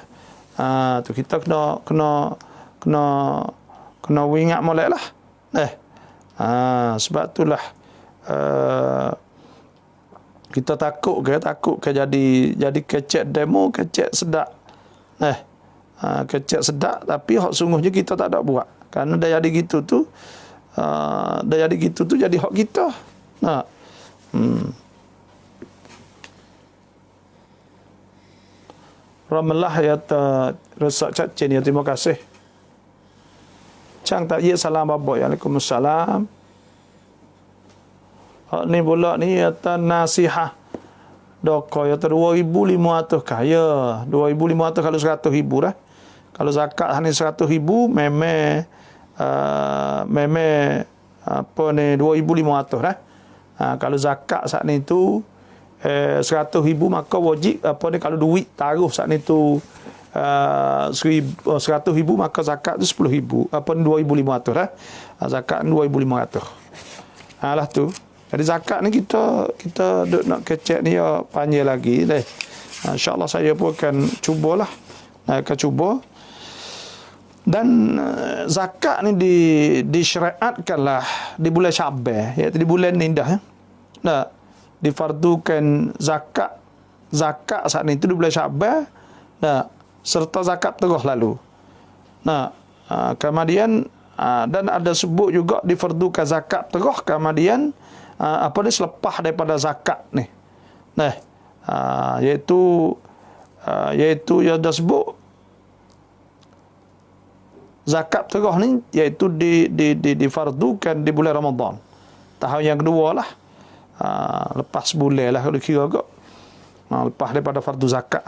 Tu kita kena ingat molek lah. Sebab itulah kita takut ke jadi kecek demo, kecek sedak. Kecek sedak tapi hak sungguhnya kita tak ada buat. Karena dah jadi gitu tu jadi hak kita. Ramallah ya resak cacin ya, terima kasih. Cang tak ya salam babak. Waalaikumsalam. Ni pula ni ya nasihat. Doko ya 2,500 kaya. 2,500 kalau 100,000 dah. Kalau zakat hanya 100,000 memang apa ni 2,500 dah. Kalau zakat saat ni tu 100,000 maka wajib apa ni kalau duit taruh saat ni tu 100,000 maka zakat tu 10,000 apa ni 2,500 dah. Zakat 2,500. Lah tu. Jadi zakat ni kita duk nak kecek ni ya panjang lagi deh. InsyaAllah saya pun akan cubalah. Akan cuba. Dan zakat ni disyariatkanlah di bulan Syaban, iaitu di bulan ni dah. Difardukan zakat saat ni itu di bulan Syaban. Serta zakat terus lalu. Kemudian dan ada sebut juga difardukan zakat terus kemudian apa ni selepas daripada zakat ni. Iaitu yang dah sebut zakat terus ni iaitu difardukan di bulan Ramadan. Tahun yang kedua lah. Lepas bulan lah kalau kira agak. Lepas daripada fardu zakat.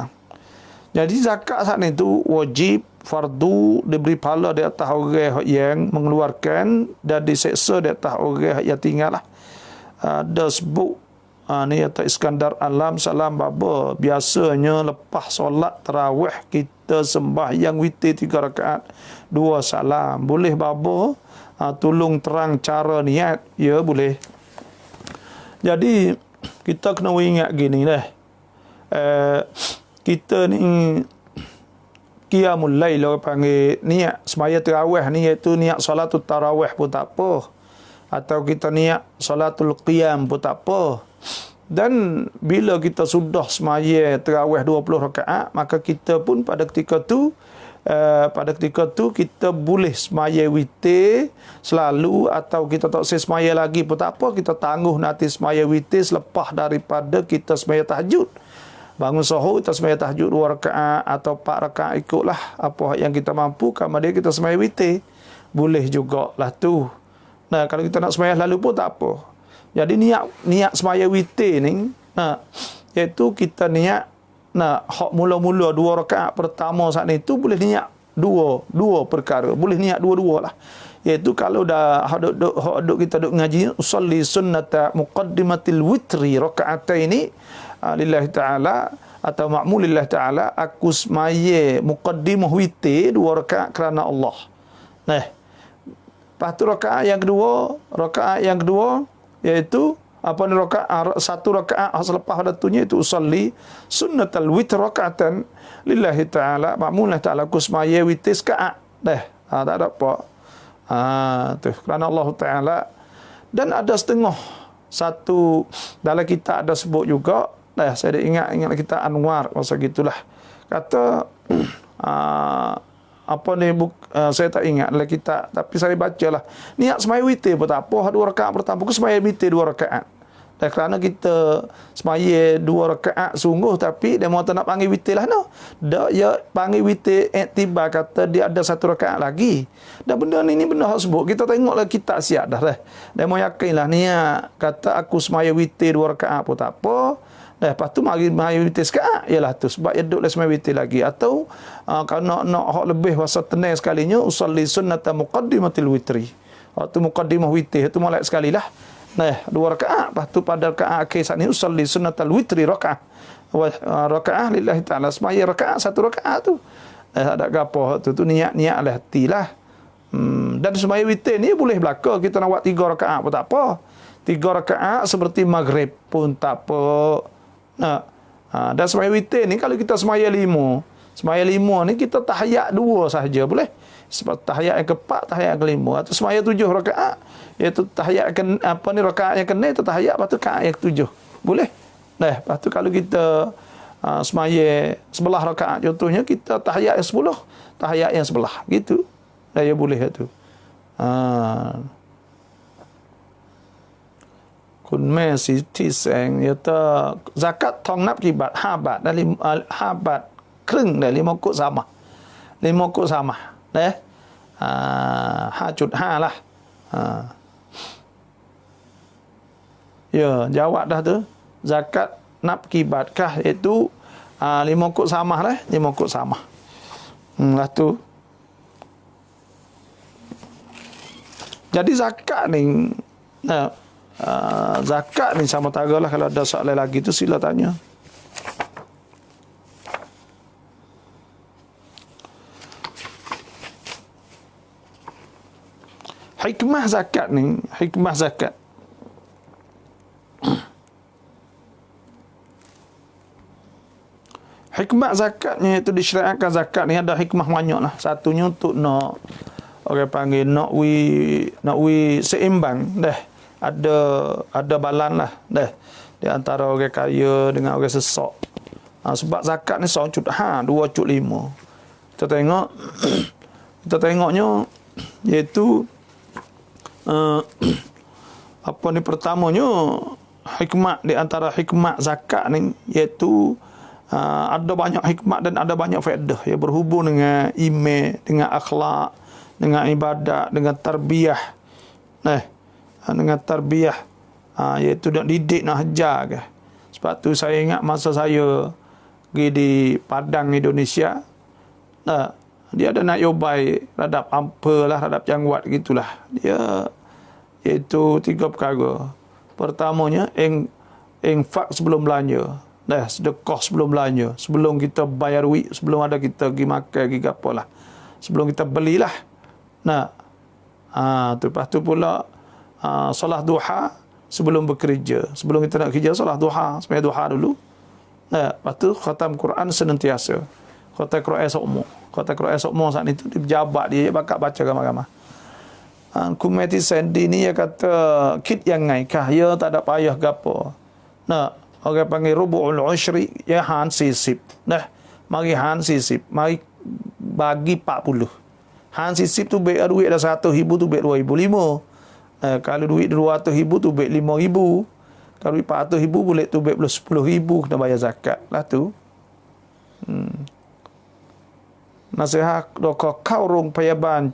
Jadi zakat saat ni tu wajib fardu diberi pahala di atas orang yang mengeluarkan dan diseksa di atas orang yang tinggal lah. Ada sebut ni kata Iskandar Alam salam baba biasanya lepas solat tarawih kita sembahyang witir 3 rakaat 2 salam. Boleh baba tolong terang cara niat? Ya boleh. Jadi kita kena ingat gini dah. Kita ni qiyamul lail orang panggil niat sembahyang tarawih ni iaitu niat solatut tarawih pun tak apa. Atau kita niat solatul qiyam pun tak apa. Dan bila kita sudah sembahyang tarawih 20 rakaat, maka kita pun pada ketika tu pada ketika tu kita boleh semaya witir selalu, atau kita tak semaya lagi pun tak apa, kita tangguh nanti semaya witir selepas daripada kita semaya tahajud. Bangun sahur kita semaya tahajud 2 rakaat atau 4 rakaat, ikutlah apa yang kita mampu. Kemudian kita semaya witir boleh jugalah tu. Nah, kalau kita nak semaya lalu pun tak apa. Jadi niat semaya witir ni, iaitu kita niat hak mula-mula 2 rakaat pertama saat ni tu boleh niat dua perkara, boleh niat dua-dua lah. Iaitu kalau dah hak kita duk ngaji usolli sunnata muqaddimatil witri raka'ataini lillahi ta'ala atau ma'mulillah ta'ala, aku semaya muqaddimah witir 2 rakaat kerana Allah. Nah, lepas tu rakaat yang kedua iaitu apa ni, rakaat 1 rakaat selepas datunya itu usolli sunnatal witr rakaatan lillahi ta'ala ma'mulillah ta'ala, aku semaya witir seka'at. Tak ada apa. Tu kerana Allah Ta'ala. Dan ada setengah satu dalam kita ada sebut juga, saya dah ingat kita Anwar masa gitulah, kata apa ni, saya tak ingat dalam kita, tapi saya bacalah niat semaya witir pun tak apa, 2 rakaat pertama aku semaya witir 2 rakaat. Dan kerana kita semaya 2 rakaat sungguh, tapi dia mahu tak nak panggil witir lah, dak ya panggil witir iktibar, kata dia ada 1 rakaat lagi. Dan benda ni benda hak sebut, kita tengoklah kita siap dah. Dia mahu yakinlah niat, kata aku semaya witir 2 rakaat pun tak apa. Dan lepas tu mari witir sekali, ialah tu sebab dia duduk semaya witir lagi. Atau kalau nak hak lebih wasa tenang sekalinya, usolli sunnata muqaddimatil witri, waktu muqaddimah witir itu molek sekali lah. 2 rakaat, lepas tu pada rakaat akhir saat ni usolli sunnatal witri rakaat rakaat lillahi ta'ala, semaya rakaat 1 rakaat tu. Ada gapo tu niat lah hatilah. Dan semaya witir ni boleh belaka, kita nak buat 3 rakaat pun tak apa. 3 rakaat seperti maghrib pun tak apa. Dan semaya witir ni kalau kita semaya 5 ni kita tahiyat 2 sahaja boleh. Sebab tahiyat yang ke-4, tahiyat yang ke-5, atau semaya 7 rakaat, iaitu tahiyat rakaat yang ke-6 itu tahiyat, lepas tu rakaat yang ke-7 boleh. Lepas tu kalau kita semaya 11 rakaat contohnya, kita tahiyat yang 10, tahiyat yang 11 gitu. Ya boleh tu. Kun me siti seng yata zakat thong napกี่บาท 5 บาท dan 5 บาทครึ่งได้5 kok sama. 5 kok sama. 5.5 lah. Ya, jawab dah tu. Zakat nap kibat kah, iaitu 5 kok sama lah, 5 kok sama. Lah tu. Jadi zakat ni zakat ni sama tagalah, kalau ada soalan lagi tu sila tanya. Hikmah zakat ni, hikmah zakat. Hikmah zakatnya itu disyariatkan zakat ni ada hikmah banyak lah. Satunya untuk nak orang panggil nak wi seimbang dah. Ada balan lah dah di antara orang kaya dengan orang sesak. Sebab zakat ni 2.5. Kita tengoknya iaitu apa ni, pertamanya hikmah, di antara hikmah zakat ni iaitu ada banyak hikmah dan ada banyak faedah yang berhubung dengan iman, dengan akhlak, dengan ibadat, dengan tarbiyah. Dengan tarbiyah iaitu nak didik, nak ajar ke. Sebab tu saya ingat masa saya pergi di Padang, Indonesia, dia ada nak yobai radap ampa lah, radap jangwat gitulah. Dia iaitu 3 perkara. Pertamanya infak sebelum belanja. Sedekah sebelum belanja, sebelum kita bayar duit, sebelum ada kita pergi makan, pergi apalah, sebelum kita belilah. Tu lepas tu pula solat duha sebelum bekerja. Sebelum kita nak kerja, solat duha, sembahyang duha dulu. Lepas tu khatam Quran senantiasa. Khatam Quran sokmo. Khatam Quran sokmo saat itu dijabat dia bakal baca ramai-ramai. Kumeti sendi ni dia kata kit yang ngai kah, ya tak ada payah gapo. Orang panggil rubu'ul ushri, ya han sisip. Mari han sisip. Mari bagi 40. Han sisip tu baik duit dah 100,000 tu baik 2,500. Kalau duit 200,000 tu baik 5,000. Kalau duit 400,000 boleh tu baik 10,000 kena bayar zakat lah tu. Nasihat doko kau rong payaban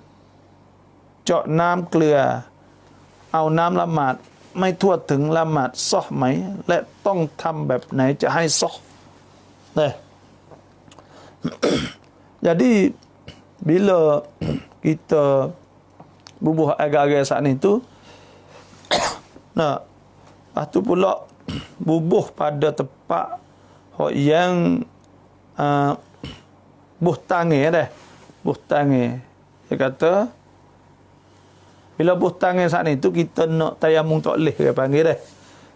จาะน้ำเกลือเอาน้ำละหมาดไม่ทั่วถึงละหมาดซอไหมและต้องทำแบบไหนจะให้ซอnah jadi bila kita bubuh agak-agak saat ni tu nah lepas tu pula bubuh pada tempat yang buh tangi dah buh tangi dia kata bila buh tangan saat ni tu kita nak tayamum taklih dia panggil dah.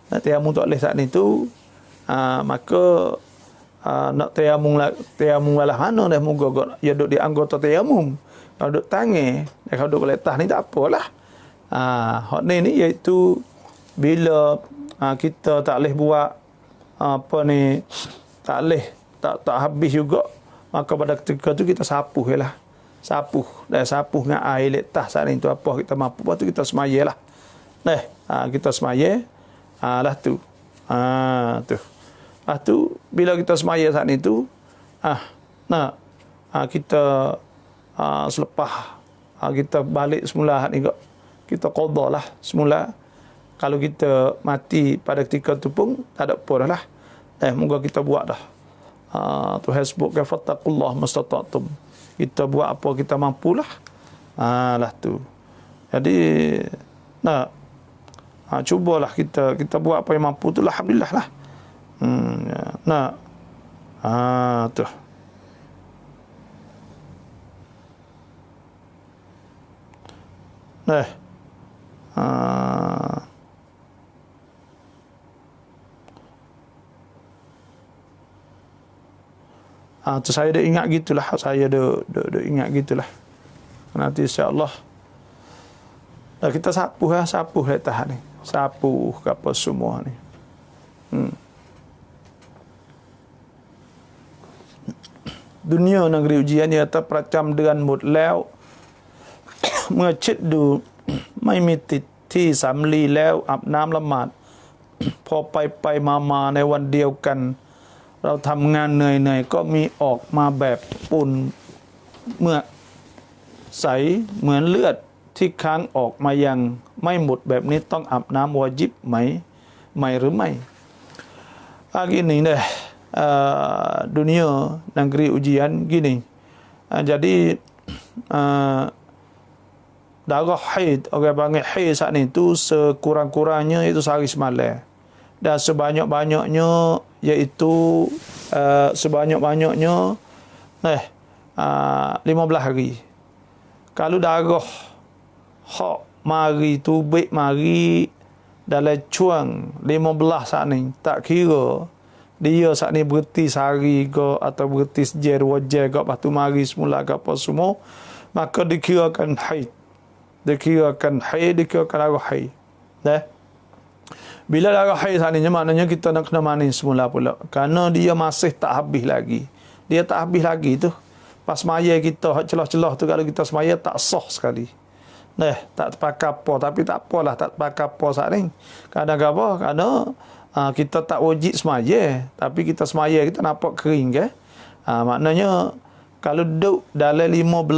Nak tayamum taklih saat ni tu maka nak tayamum lah mana dah moga ya duduk di anggota tayamum. Kalau duduk tangan, kalau duduk letas ni tak apalah. Hak ni iaitu bila kita tak boleh buat apa ni tak habis juga maka pada ketika tu kita sapuh jelah. Sapuh dengan air letas saat ni tu apa kita mampu lepas tu kita semaya lah kita semaya lah tu tu lepas tu bila kita semaya saat ni tu kita selepas kita balik semula ni kita qada lah semula kalau kita mati pada ketika tu pun tak ada apa dah lah moga kita buat dah Tuhan sebut fattaqullah mastata'tum kita buat apa kita mampulah lah tu jadi cubalah kita buat apa yang mampu tu lah alhamdulillah lah tu saya dah ingat gitulah. Saya dah ingat gitulah. Nanti insya-Allah kita sapuh letak ni. Sapuh ke apa semua ni. Dunia negeri ujian ni kata percam dengan mut leo. เมื่อคิดดูไม่มีติดที่สำลีแล้วอาบน้ำละหมาดพอไปมาในวันเดียวกันเราทำงานเหนื่อยๆก็มีออกมาแบบปุ่นเมื่อใสเหมือนเลือดที่ค้างออกมายังไม่หมดแบบนี้ต้องอาบน้ำวาญิบไหมหรือไม่gini deh dunia negeri ujian gini jadi darah haid orang panggil haid saat ni tu sekurang-kurangnya itu sehari semalam dan sebanyak-banyaknya iaitu 15 hari. Kalau darah hak mari tu baik mari dalam cuang 15 saat ni tak kira dia saat ni berhenti sehari ke atau berhenti sejar 2 jam ke lepas tu mari semula ke apa semua maka dikirakan haid dikirakan darah haid bila darah haid saat ni maknanya kita nak kena mandi semula pula kerana dia masih tak habis lagi tu pas semaya kita celah-celah tu kalau kita semaya tak sah sekali tak terpakai apa tapi tak apalah tak terpakai apa saat ni kadang-kadang kerana kita tak wajib semaya tapi kita semaya kita nampak kering ke maknanya kalau duduk dalam 15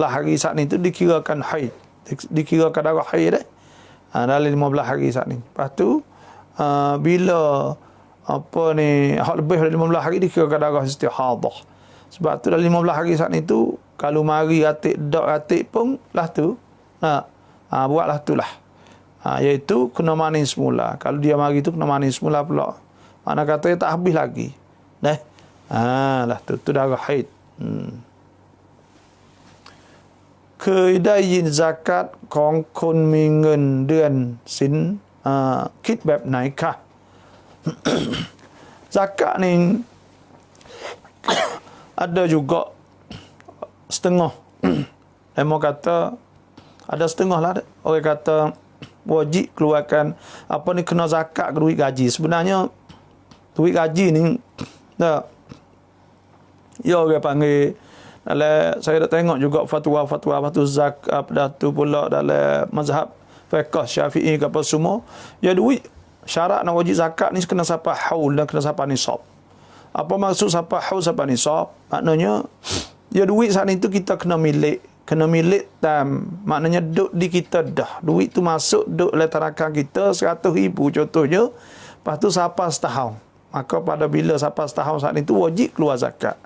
hari saat ni tu dikirakan haid dikirakan darah haid dalam 15 hari saat ni lepas tu bila apa ni hak lebih dari 15 hari dikirakan darah istihadah sebab tu dalam 15 hari saat ni tu kalau mari atik pun lah tu buatlah tu lah iaitu kena mani semula kalau dia mari tu kena mani semula pula mana kata tak habis lagi lah tu darah haid เคยได้ยิน zakat ของคนมีเงินเดือนสินคิดแบบไหนคะ zakat ni ada juga setengah Emo kata ada setengah lah orang kata wajib keluarkan apa ni kena zakat ke duit gaji sebenarnya duit gaji ni Ya orang panggil dalam saya dah tengok juga fatwa-fatwa zakat dah tu pula dalam mazhab fiqh Syafi'i ke apa semua. Ya duit syarat nak wajib zakat ni kena sampai haul dan kena sampai nisab. Apa maksud sampai haul sampai nisab? Maknanya ya duit saat itu kita kena milik tam, maknanya duk di kita dah. Duit tu masuk duk letarakan kita 100,000 contohnya. Lepas tu sampai setahun. Maka pada bila sampai setahun saat itu wajib keluar zakat.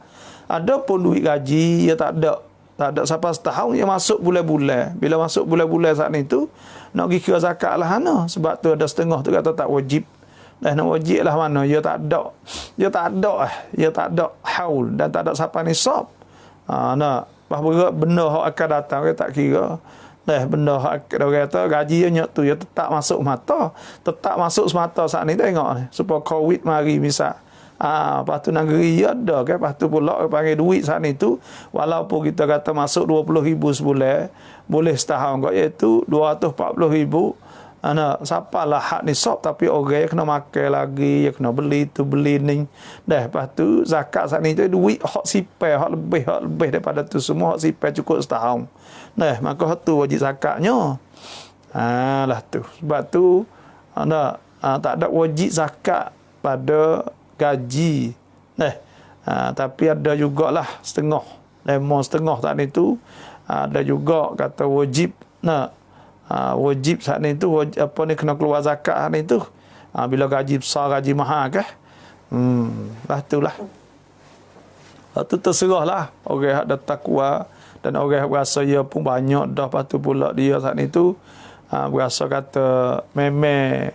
Ada pun duit gaji, ya tak ada sampai setahun, ya masuk bulan-bulan. Bila masuk bulan-bulan saat itu, nak pergi kira zakat lah mana. Sebab tu ada setengah tu kata tak wajib. Dah nak wajib lah mana, ya tak ada haul dan tak ada sampai nisab. Nak, benda yang akan datang, dia tak kira. Benda yang kata gaji yang tu, ya tetap masuk semata saat ni tengok. Supaya COVID mari misal. Lepas tu negeri ada kan, lepas tu pula panggil duit saat itu, walaupun kita kata masuk 20,000 sebulan, boleh setahun kot, iaitu 240,000. Siapalah hak nisab, tapi orang kena makan lagi, kena beli tu beli ni. Lepas tu zakat saat ni tu duit hak sipai, hak lebih daripada tu semua, hak sipai cukup setahun. Maka tu wajib zakatnya. Lah tu. Sebab tu tak ada wajib zakat pada gaji. Tapi ada jugalah setengah. Setengah tadi tu ada juga kata wajib. Wajib saat ni tu kena keluar zakat saat ni tu. Bila gaji besar, gaji mahal ke? Lah itulah. Itu terserahlah orang yang ada takwa dan orang yang berasa dia pun banyak dah, lepas tu pula dia saat ni tu berasa kata memang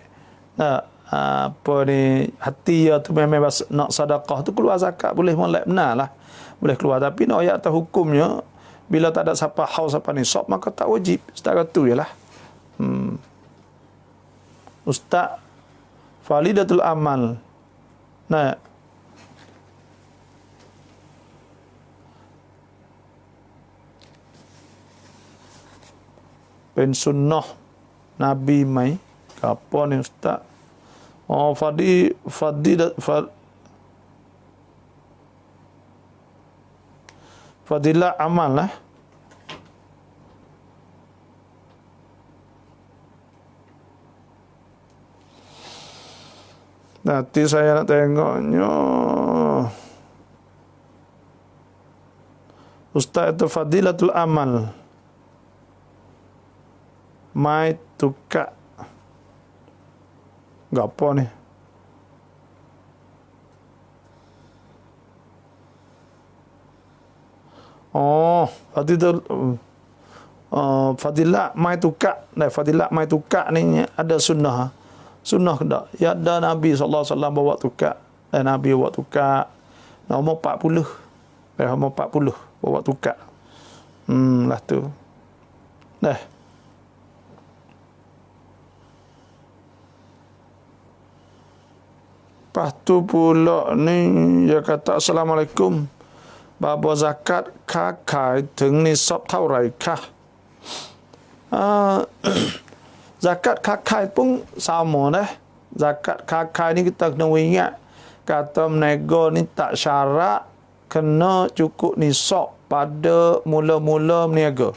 hati dia tu memang nak sedekah tu keluar zakat, boleh molek benar lah, boleh keluar. Tapi nak ayat atas hukumnya bila tak ada siapa haus siapa nisab, maka tak wajib. Setara tu jelah. Ustaz Falidatul Amal. Pen sunnah Nabi mai apa ni Ustaz? Fadilah amal lah. Nanti saya nak tengoknya. Ustaz itu fadilatul amal. Mai tukak. Gapo ni? Fadilah mai tukak. Fadilah mai tukak ni ada sunnah. Sunnah tak? Ya ada Nabi SAW bawa tukak. Dan Nabi bawa tukak. Nombor 40. Nombor 40 bawa tukak. Lah tu. Lepas tu pula ni dia kata Assalamualaikum. Bapa zakat kakaiถึง nisab เท่าไหร่คะ Zakat kakai pun sama dah. Zakat kakai ni kita kena ingat kata menego ni tak syarat kena cukup nisab pada mula-mula meniaga.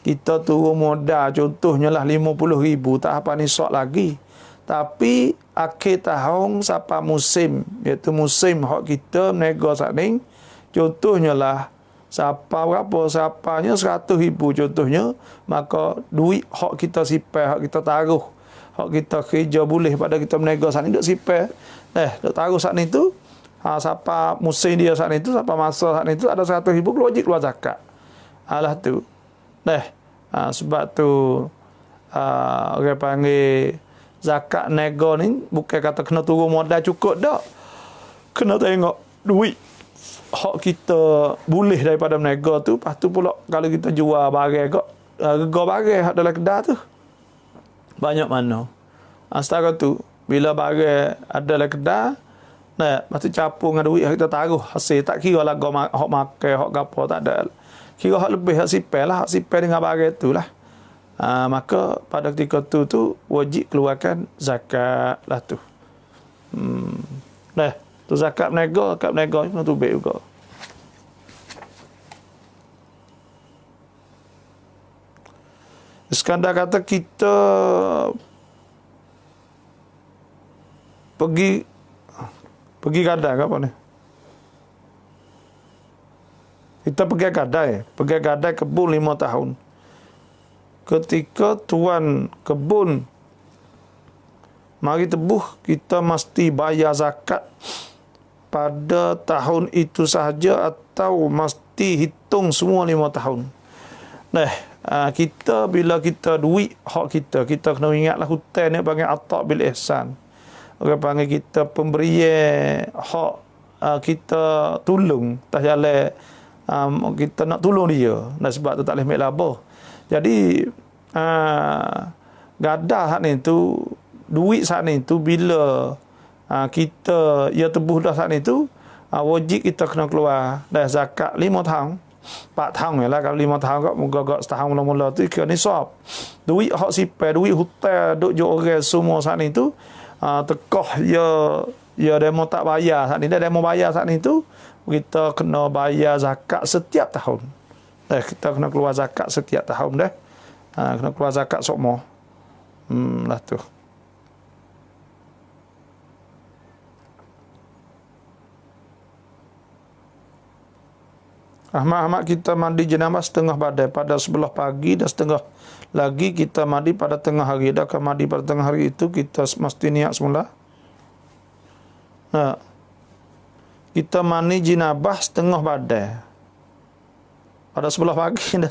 Kita turun modal contohnya lah 50,000 tak apa nisab lagi. Tapi akhir tahun sampai musim, iaitu musim hak kita menego saat ni, contohnya lah siapa berapa, siapanya 100,000 contohnya, maka duit hak kita sipai, hak kita taruh, hak kita kerja boleh pada kita menego saat ni duk sipai, duk taruh saat ni tu, siapa musim dia saat ni tu, siapa masa saat ni tu ada 100,000 wajib keluar zakat. Alah tu. Sebab tu orang panggil zakat nego ni bukan kata kena turun modal cukup dak. Kena tengok duit hak kita boleh daripada menego tu. Lepas tu pula kalau kita jual barang kok harga barang hak dalam kedai tu banyak mana. Setara tu bila barang ada dalam kedai, lepas tu capung dengan duit yang kita taruh hasil, tak kira lah hak makan hak gapo, tak ada. Kira hak lebih hak sipai lah, hak sipai dengan barang tu lah. Maka pada ketika tu wajib keluarkan zakat lah tu. Tu zakat menego ni kena tubik juga. Iskandar kata kita pergi gadai ke apa ni? Kita pergi gadai kebun 5 tahun. Ketika tuan kebun mari tebuh, kita mesti bayar zakat pada tahun itu sahaja atau mesti hitung semua 5 tahun. Nah, kita bila kita duit hak kita kena ingatlah hutang ni panggil atta' bil ihsan. Orang panggil kita pemberian hak kita tolong tak jalan kita nak tolong dia. Dan sebab tu tak boleh ambil labah. Jadi gadah saat ni tu, duit saat ni tu bila kita tebuh dah saat ni tu, wajib kita kena keluar dah zakat 5 tahun. 4 tahun lah, kalau 5 tahun kok moga-moga setahun mula-mula tu kira nisab. Duit hak sipai, duit hutang duk jo orang semua saat ni tu tekoh ya demo tak bayar saat ni, dah demo bayar saat ni tu kita kena bayar zakat setiap tahun. Kita kena keluar zakat setiap tahun dah. Kena keluar zakat sokmo. Lah tu. Ahmad kita mandi jenazah setengah badan pada sebelah pagi dan setengah lagi kita mandi pada tengah hari. Adakah mandi pada tengah hari itu kita mesti niat semula? Kita mandi jenazah setengah badan pada sebelah pagi dan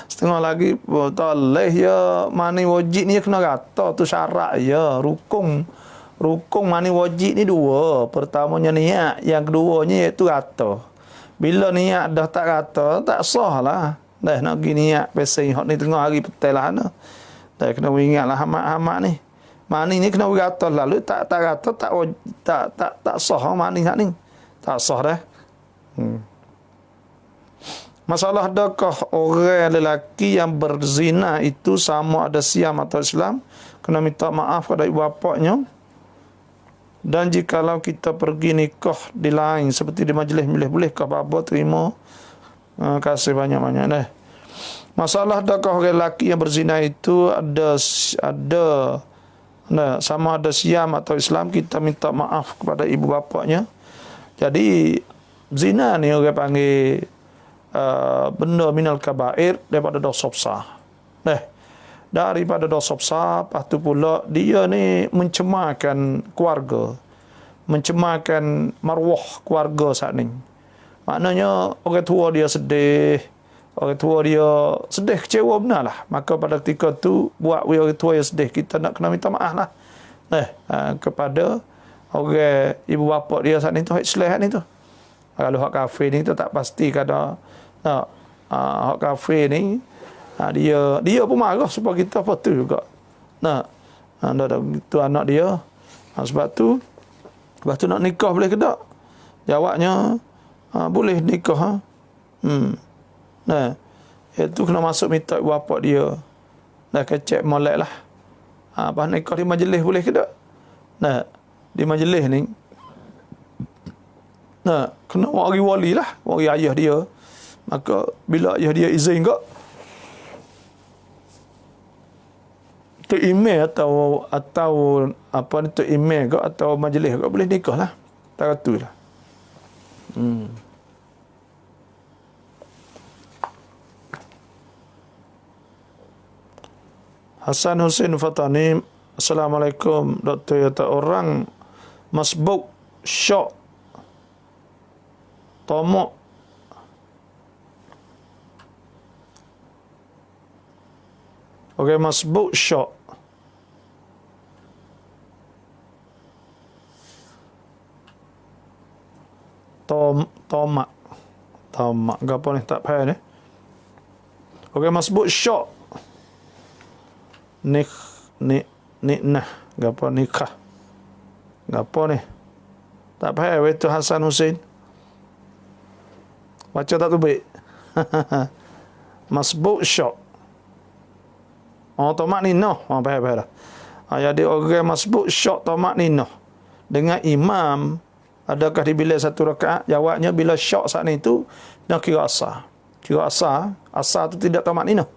setengah lagi boleh ya. Mandi wajib ni kena kata tu syarat ya, rukun mandi wajib ni 2. Pertamanya niat, yang keduanya iaitu kata. Bila niat dah tak kata, tak sah lah. Dah nak pergi niat pesing hak ni tengah hari petai lah. Dah kena ingatlah hamat ni. Mani ni kena berkata lalu tak kata tak sah mani hak ni. Tak sah dah. Masalah adakah orang lelaki yang berzina itu sama ada Siam atau Islam? Kena minta maaf kepada ibu bapaknya. Dan jikalau kita pergi nikah di lain seperti di majlis milih, bolehkah bapa terima? Kasih banyak-banyak dah. Masalah adakah orang lelaki yang berzina itu ada sama ada Siam atau Islam? Kita minta maaf kepada ibu bapaknya. Jadi zina ni orang panggil benda minal kabair, daripada dosa besar. Daripada dosa besar, lepas tu pula dia ni mencemarkan keluarga, mencemarkan maruah keluarga saat ni. Maknanya orang tua dia sedih, kecewa benar lah. Maka pada ketika tu buat orang tua yang sedih, kita nak kena minta maaf lah kepada orang ibu bapa dia saat ni tu, hak Islam ni tu. Kalau hak kafir ni tu tak pasti kada hak kafir ni dia pun marah sebab kita apa tu juga. Itu anak dia. Sebab tu nak nikah boleh ke tak? Jawabnya boleh nikah. Itu kena masuk minta ibu bapa dia. Dah kecek molek lah. Pas nikah di majlis boleh ke tak? Di majlis ni kena wali lah, wali ayah dia. Maka bila ayah dia izin kak, tu email atau apa ni, tu email ke atau majlis ke boleh nikah lah. Tak tu lah. Hasan Hussein Fatani, Assalamualaikum Doktor. Kata orang masbuk syok tomok masbuk syok tomak apa ni tak faham ni. Masbuk syok nikah apa nikah apa ni tak faham itu Hasan Hussein baca tak tu baik. Masbuk syok tomak nino faham dah. Jadi orang masbuk syok tomak nino dengan imam, adakah dibilai satu rakaat? Jawabnya bila syok saat itu nak kira asar tu tidak tomak nino.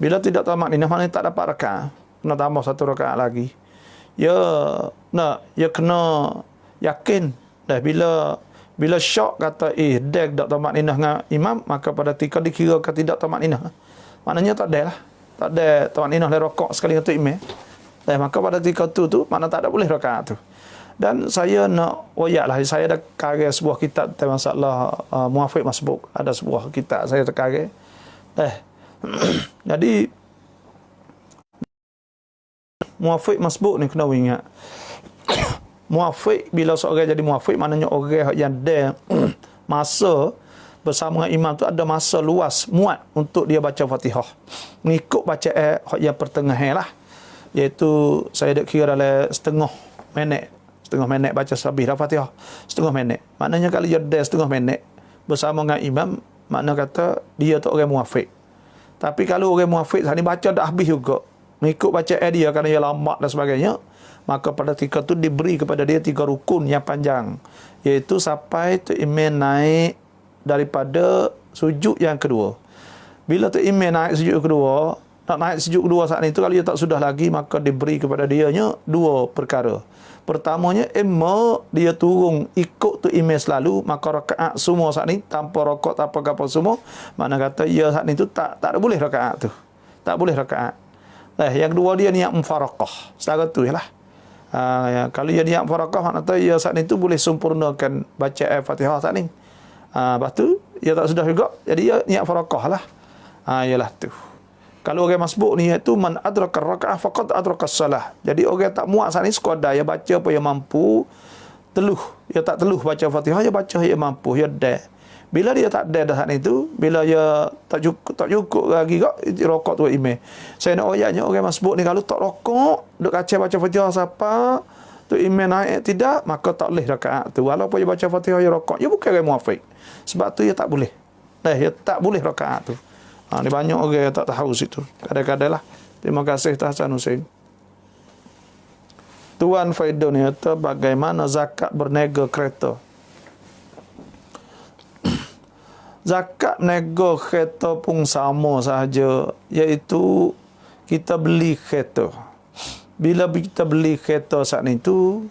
Bila tidak tamat ni, maknanya tak dapat rakaat. Kena tambah satu rakaat lagi. Ya kena yakin dah bila syok kata dah tak tamat ninah dengan imam, maka pada ketika dikirakan tidak tamat ninah. Maknanya tak ada lah. Tak ada tamat ninah le rakaat sekali untuk imam. Maka pada ketika tu makna tak ada boleh rakaat tu. Dan saya nak lah, saya ada karya sebuah kitab tentang masalah muafiq masbuk. Ada sebuah kitab saya terkarya. Jadi muafiq masbuk ni kena ingat. Muafiq, bila seorang jadi muafiq, maknanya orang yang ada masa bersama dengan imam tu ada masa luas, muat untuk dia baca Fatihah. Mengikut bacaan yang pertengahan lah. Iaitu saya dah kira dalam setengah minit baca selebih dah Fatihah. Setengah minit. Maknanya kalau dia ada setengah minit bersama dengan imam, makna kata dia tu orang muafiq. Tapi kalau orang muafiq ni baca dah habis juga, mengikut bacaan dia kerana dia lambat dan sebagainya, maka pada ketika tu diberi kepada dia 3 rukun yang panjang, iaitu sampai tu imam naik daripada sujud yang kedua. Bila tu imam naik sujud kedua, nak naik sujud kedua saat itu, kalau dia tak sudah lagi, maka diberi kepada dianya 2 perkara. Pertamanya, dia turun ikut tu imam selalu, maka rakaat semua saat ni tanpa rokok, tanpa apa semua, makna kata ya saat ni tu tak boleh rakaat tu. Tak boleh rakaat. Yang kedua, dia niat mufaraqah. Setara tu ialah. Kalau dia niat mufaraqah, makna kata ya saat ni tu boleh sempurnakan bacaan Fatihah saat ni. Lepas tu, dia tak sudah juga, jadi dia niat mufaraqah lah. Ialah tu. Kalau orang masbuk ni, iaitu man adraka raka'ah faqad adraka salah. Jadi orang tak muat saat ni sekadar dia baca apa yang mampu, teluh. Dia tak teluh baca Fatihah, dia baca yang mampu, dia dah. Bila dia tak ada saat itu, bila dia tak cukup lagi kok rokok tu imam. Saya nak ayatnya orang masbuk ni kalau tak rokok, duk kacau baca Fatihah siapa, tu imam naik tidak, maka tak boleh rakaat tu. Walaupun dia baca Fatihah dia rokok, dia bukan orang muafiq. Sebab tu dia tak boleh. Dia tak boleh rakaat tu. Ni banyak orang yang tak tahu situ. Kadang-kadang lah. Terima kasih Hasan Hussein. Tuan Faidun kata bagaimana zakat berniaga kereta. Zakat nego kereta pun sama sahaja, iaitu kita beli kereta. Bila kita beli kereta saat itu,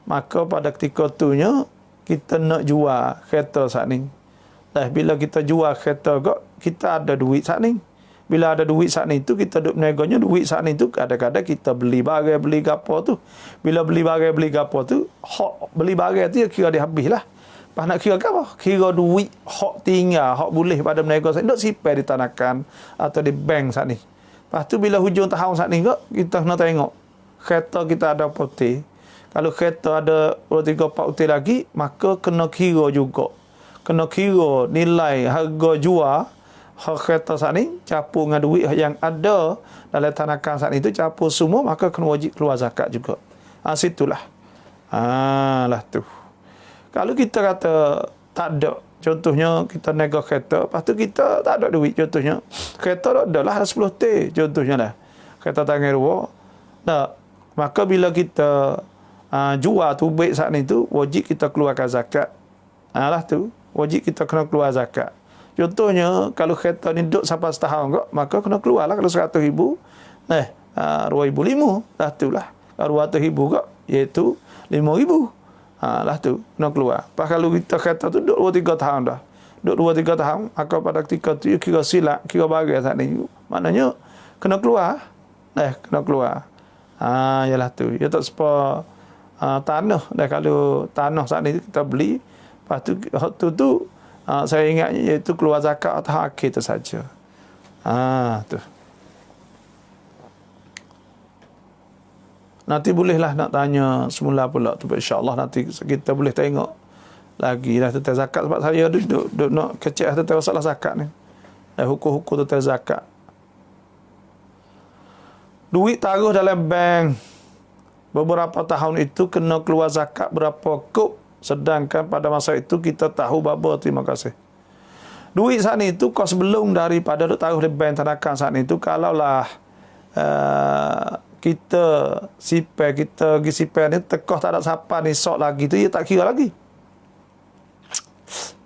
maka pada ketika itunya kita nak jual kereta saat ni. Bila kita jual kereta kok, kita ada duit saat ni. Bila ada duit saat ni tu, kita duk negonya duit saat ni tu, kadang-kadang kita beli barang, beli gapo tu. Bila beli barang, beli gapo tu, hak beli barang tu kira dia habis lah. Lepas nak kira apa? Kira duit hak tinggal, hak boleh pada menego saat ni, duk simpan di tanakan atau di bank saat ni. Lepas tu bila hujung tahun saat ni kok, kita kena tengok kereta kita ada putih. Kalau kereta ada 3-4 putih lagi, maka kena kira juga. Kena kira nilai harga jual hak kereta saat ni, capur dengan duit yang ada dalam tanakan saat itu, capur semua, maka kena wajib keluar zakat juga. Situlah. Lah tu. Kalau kita kata tak ada, contohnya kita nego kereta, lepas tu kita tak ada duit, contohnya kereta tak ada lah 10 T, contohnya lah kereta tangan dua. Maka bila kita jual tu baik saat ni tu, wajib kita keluarkan zakat. Lah tu, wajib kita kena keluar zakat. Contohnya, kalau kereta ni duduk sampai setahun kok, maka kena keluar lah. Kalau 100,000, 2,500, lah tu lah. Kalau 200,000 kok, iaitu 5,000. Lah tu, kena keluar. Lepas kalau kita kereta tu duduk 2-3 tahun dah. Duduk 2-3 tahun, maka pada ketika tu, kira silap, kira bagai saat ni. Maknanya, kena keluar. Kena keluar. Yalah tu. Ya tak sepa tanah. Kalau tanah saat ni kita beli, lepas tu, tu saya ingatnya iaitu keluar zakat atau akhir tu saja. Tu. Nanti bolehlah nak tanya semula pula tu, insya-Allah nanti kita boleh tengok lagi dah tentang zakat, sebab saya duduk nak kecek tentang masalah zakat ni. Hukum-hukum tentang zakat. Duit taruh dalam bank beberapa tahun itu kena keluar zakat berapa kop. Sedangkan pada masa itu kita tahu baba, terima kasih. Duit saat itu kos belum daripada duk taruh di bank tanakan saat itu, kalaulah kita pergi sipai ni tekoh tak ada siapa nisab lagi tu, dia tak kira lagi.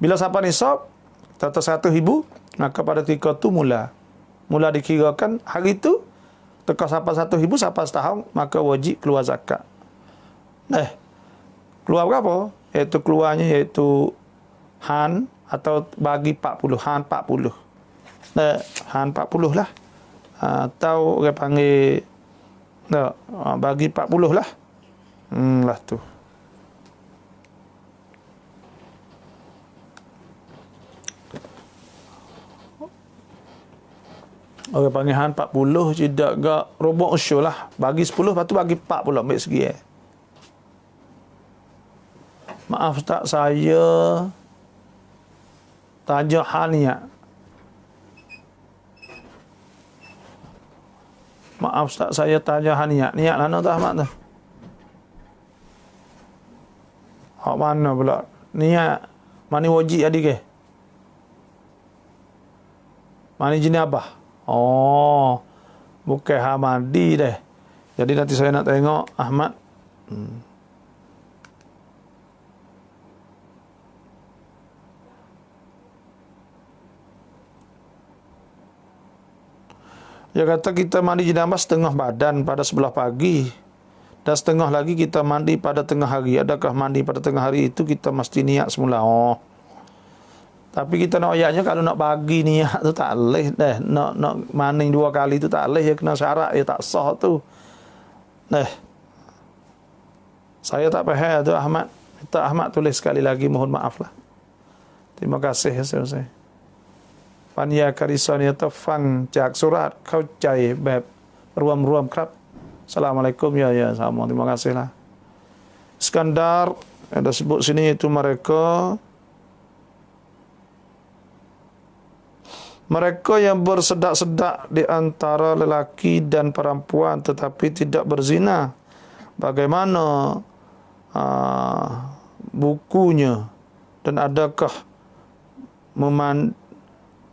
Bila siapa nisab, kata 100,000, maka pada ketika tu mula mula dikirakan hari tu teka sampai 1,000 sampai setahun, maka wajib keluar zakat. Keluar berapa? Iaitu han atau bagi 40, han 40. Han 40 lah. Atau orang panggil bagi 40 lah. Lah tu. Orang panggil han 40 tidak gak robok usyul lah. Bagi 10 lepas tu bagi 40 ambil segi. Maaf tak, saya tanya han niat. Maaf tak, saya tanya han niat. Niat mana tu Ahmad tu? Hak mana pula? Niat mani wajib adik ke? Mani jenabah? Oh, bukan hamadi deh. Jadi nanti saya nak tengok Ahmad. Dia kata kita mandi jenabah setengah badan pada sebelah pagi dan setengah lagi kita mandi pada tengah hari. Adakah mandi pada tengah hari itu kita mesti niat semula? Oh. Tapi kita nak ayatnya kalau nak bagi niat tu tak boleh dah. Nak mandi 2 kali tu tak boleh, ya kena syarat, ya tak sah tu. Saya tak faham tu Ahmad. Minta Ahmad tulis sekali lagi, mohon maaf lah. Terima kasih ya saya. ปัญญาคาริสอนเนี่ยต้องฟังจากสุราษฎร์เข้าใจแบบรวมๆครับAssalamualaikum ya sama, terima kasih lah. Iskandar ada sebut sini itu mereka yang bersedak-sedak di antara lelaki dan perempuan tetapi tidak berzina. Bagaimana bukunya dan adakah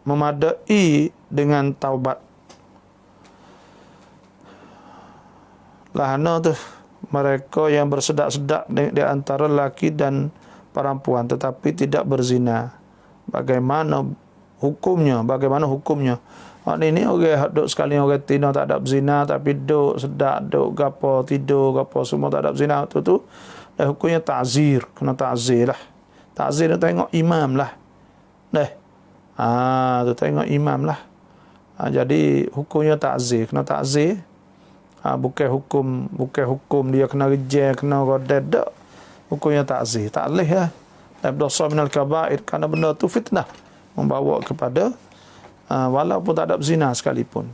memadai dengan taubat? Lahana tu mereka yang bersedak-sedak di antara lelaki dan perempuan tetapi tidak berzina. Bagaimana hukumnya? Ini orang duk sekali orang tina tak ada berzina tapi duk sedak, duk gapo, tidur gapo semua tak ada berzina tu hukumnya ta'zir, kena ta'zir lah. Ta'zir tu tengok imam lah. Tu tengok imam lah. Jadi hukumnya ta'zir, kena ta'zir. Bukan hukum dia kena rejam, kena godet dak. Hukumnya ta'zir. Tak boleh lah. Dan dosa minal kabair, kerana benda tu fitnah, membawa kepada walaupun tak ada berzina sekalipun.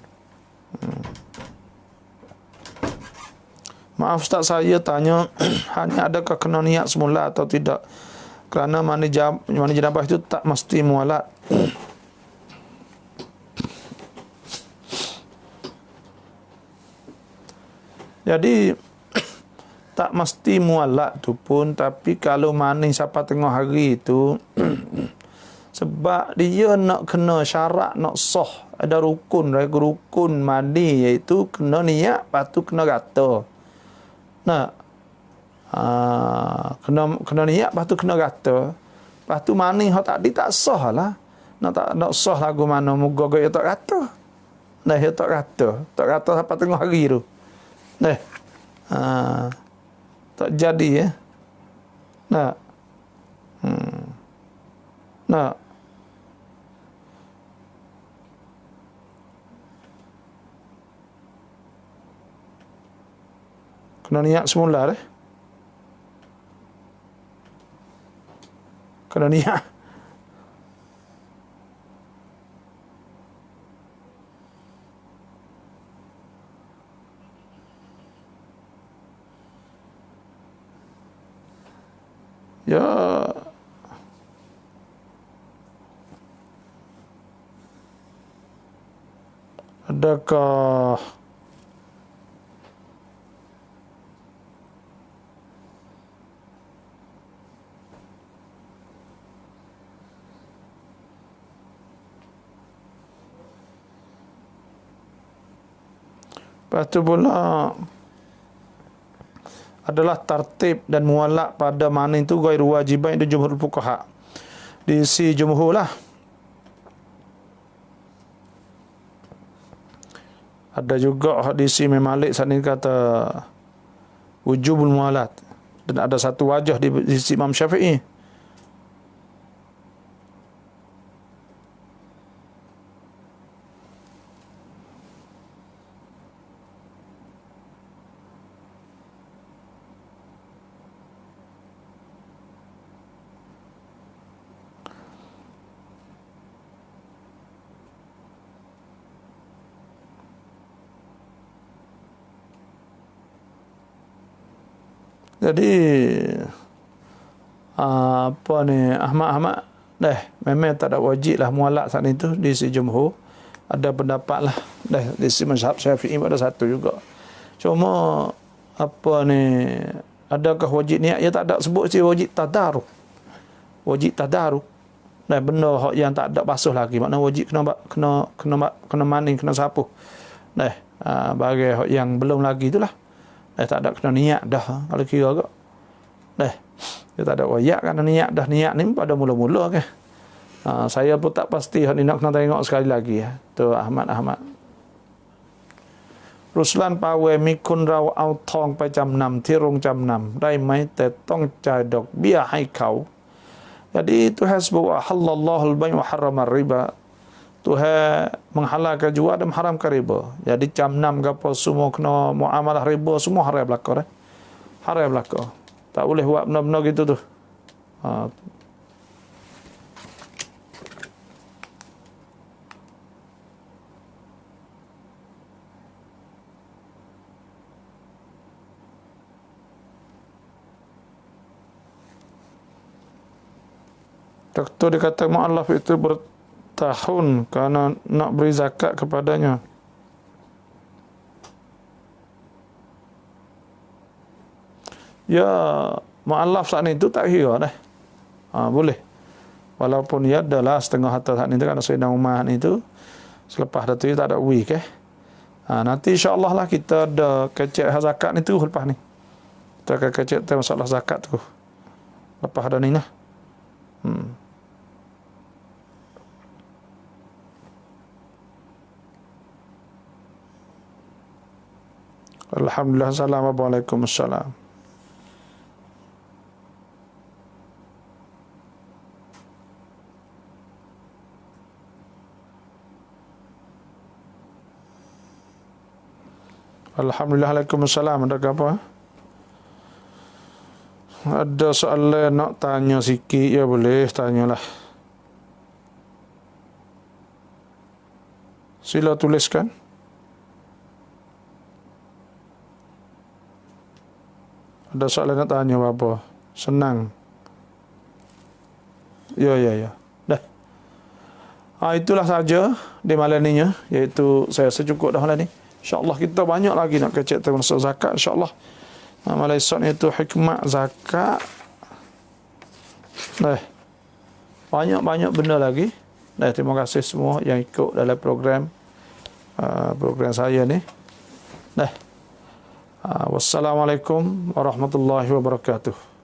Maaf Ustaz, saya tanya hanya adakah kena niat semula atau tidak? Kerana mandi jenabah itu tak mesti mualat. Jadi tak mesti mualat tu pun, tapi kalau mandi siapa tengah hari itu sebab dia nak kena syarat, nak sah, ada rukun mandi, iaitu kena niat, lepas tu kena rata. Kena niat, lepas tu kena rata. Lepas tu mandi hak tadi tak sah lah. Nak sah lagu mana moga ya tak rata. Ya tak rata sampai tengah hari tu. Tak jadi ya. Kena niat semula deh. Kena niat. Ya, adakah lepas tu pula adalah tartib dan mualak pada mana itu ghairu wajiban itu jumhur fuqaha. Di si jumhur lah. Ada juga hadis Imam Malik saat ini kata wujubul mualat, dan ada satu wajah di sisi Imam Syafi'i. Jadi apa ni, Ahmad memang tak ada wajib lah mualak saat itu di sisi jumhur. Ada pendapat lah di sisi mazhab Syafi'i ada satu juga. Cuma apa ni, adakah wajib niat? Ya tak ada sebut si wajib tadaruk. Wajib tadaruk. Benda yang tak ada basuh lagi, makna wajib kena mani, kena sapuh. Bagi yang belum lagi itulah. Tak ada kena niat dah kalau kira kok. Dia tak ada wayak kan niat dah. Niat ni pada mula-mula ke. Saya pun tak pasti ni nak kena tengok sekali lagi ya. Tu Ahmad. Ruslan pawe mikun rau au thong pa jam 6 ที่โรงจำนำได้ไหมแต่ต้องจ่ายดอกเบี้ยให้เขา Jadi Tuhan sebut halallahu al-bay' wa harrama riba. Tuhan menghalalkan jual dan mengharamkan riba. Jadi jam 6 ke apa semua kena muamalah riba, semua haram belaka. Haram belaka. Tak boleh buat benda-benda gitu tu. Doktor dikata mu'allaf itu bertahun kerana nak beri zakat kepadanya. Ya, mu'allaf saat itu tak kira dah. Boleh. Walaupun ya adalah setengah harta saat itu, kan Sayyidina Umar itu selepas itu tak ada week nanti insyaAllah lah kita ada kecek zakat ni tu lepas ni. Kita akan kecek masalah zakat tu. Lepas ada ni lah. Alhamdulillah, assalamualaikum assalam. Alhamdulillah, waalaikumsalam. Ada apa? Ada soalan nak tanya sikit, ya boleh tanyalah. Sila tuliskan. Ada soalan nak tanya apa? Senang. Ya. Dah. Itulah saja di malam ni, iaitu saya secukup dah malam ni. InsyaAllah kita banyak lagi nak kecek tentang zakat. InsyaAllah malam esok itu hikmah zakat. Banyak benda lagi. Terima kasih semua yang ikut dalam program saya ni. Wassalamualaikum warahmatullahi wabarakatuh.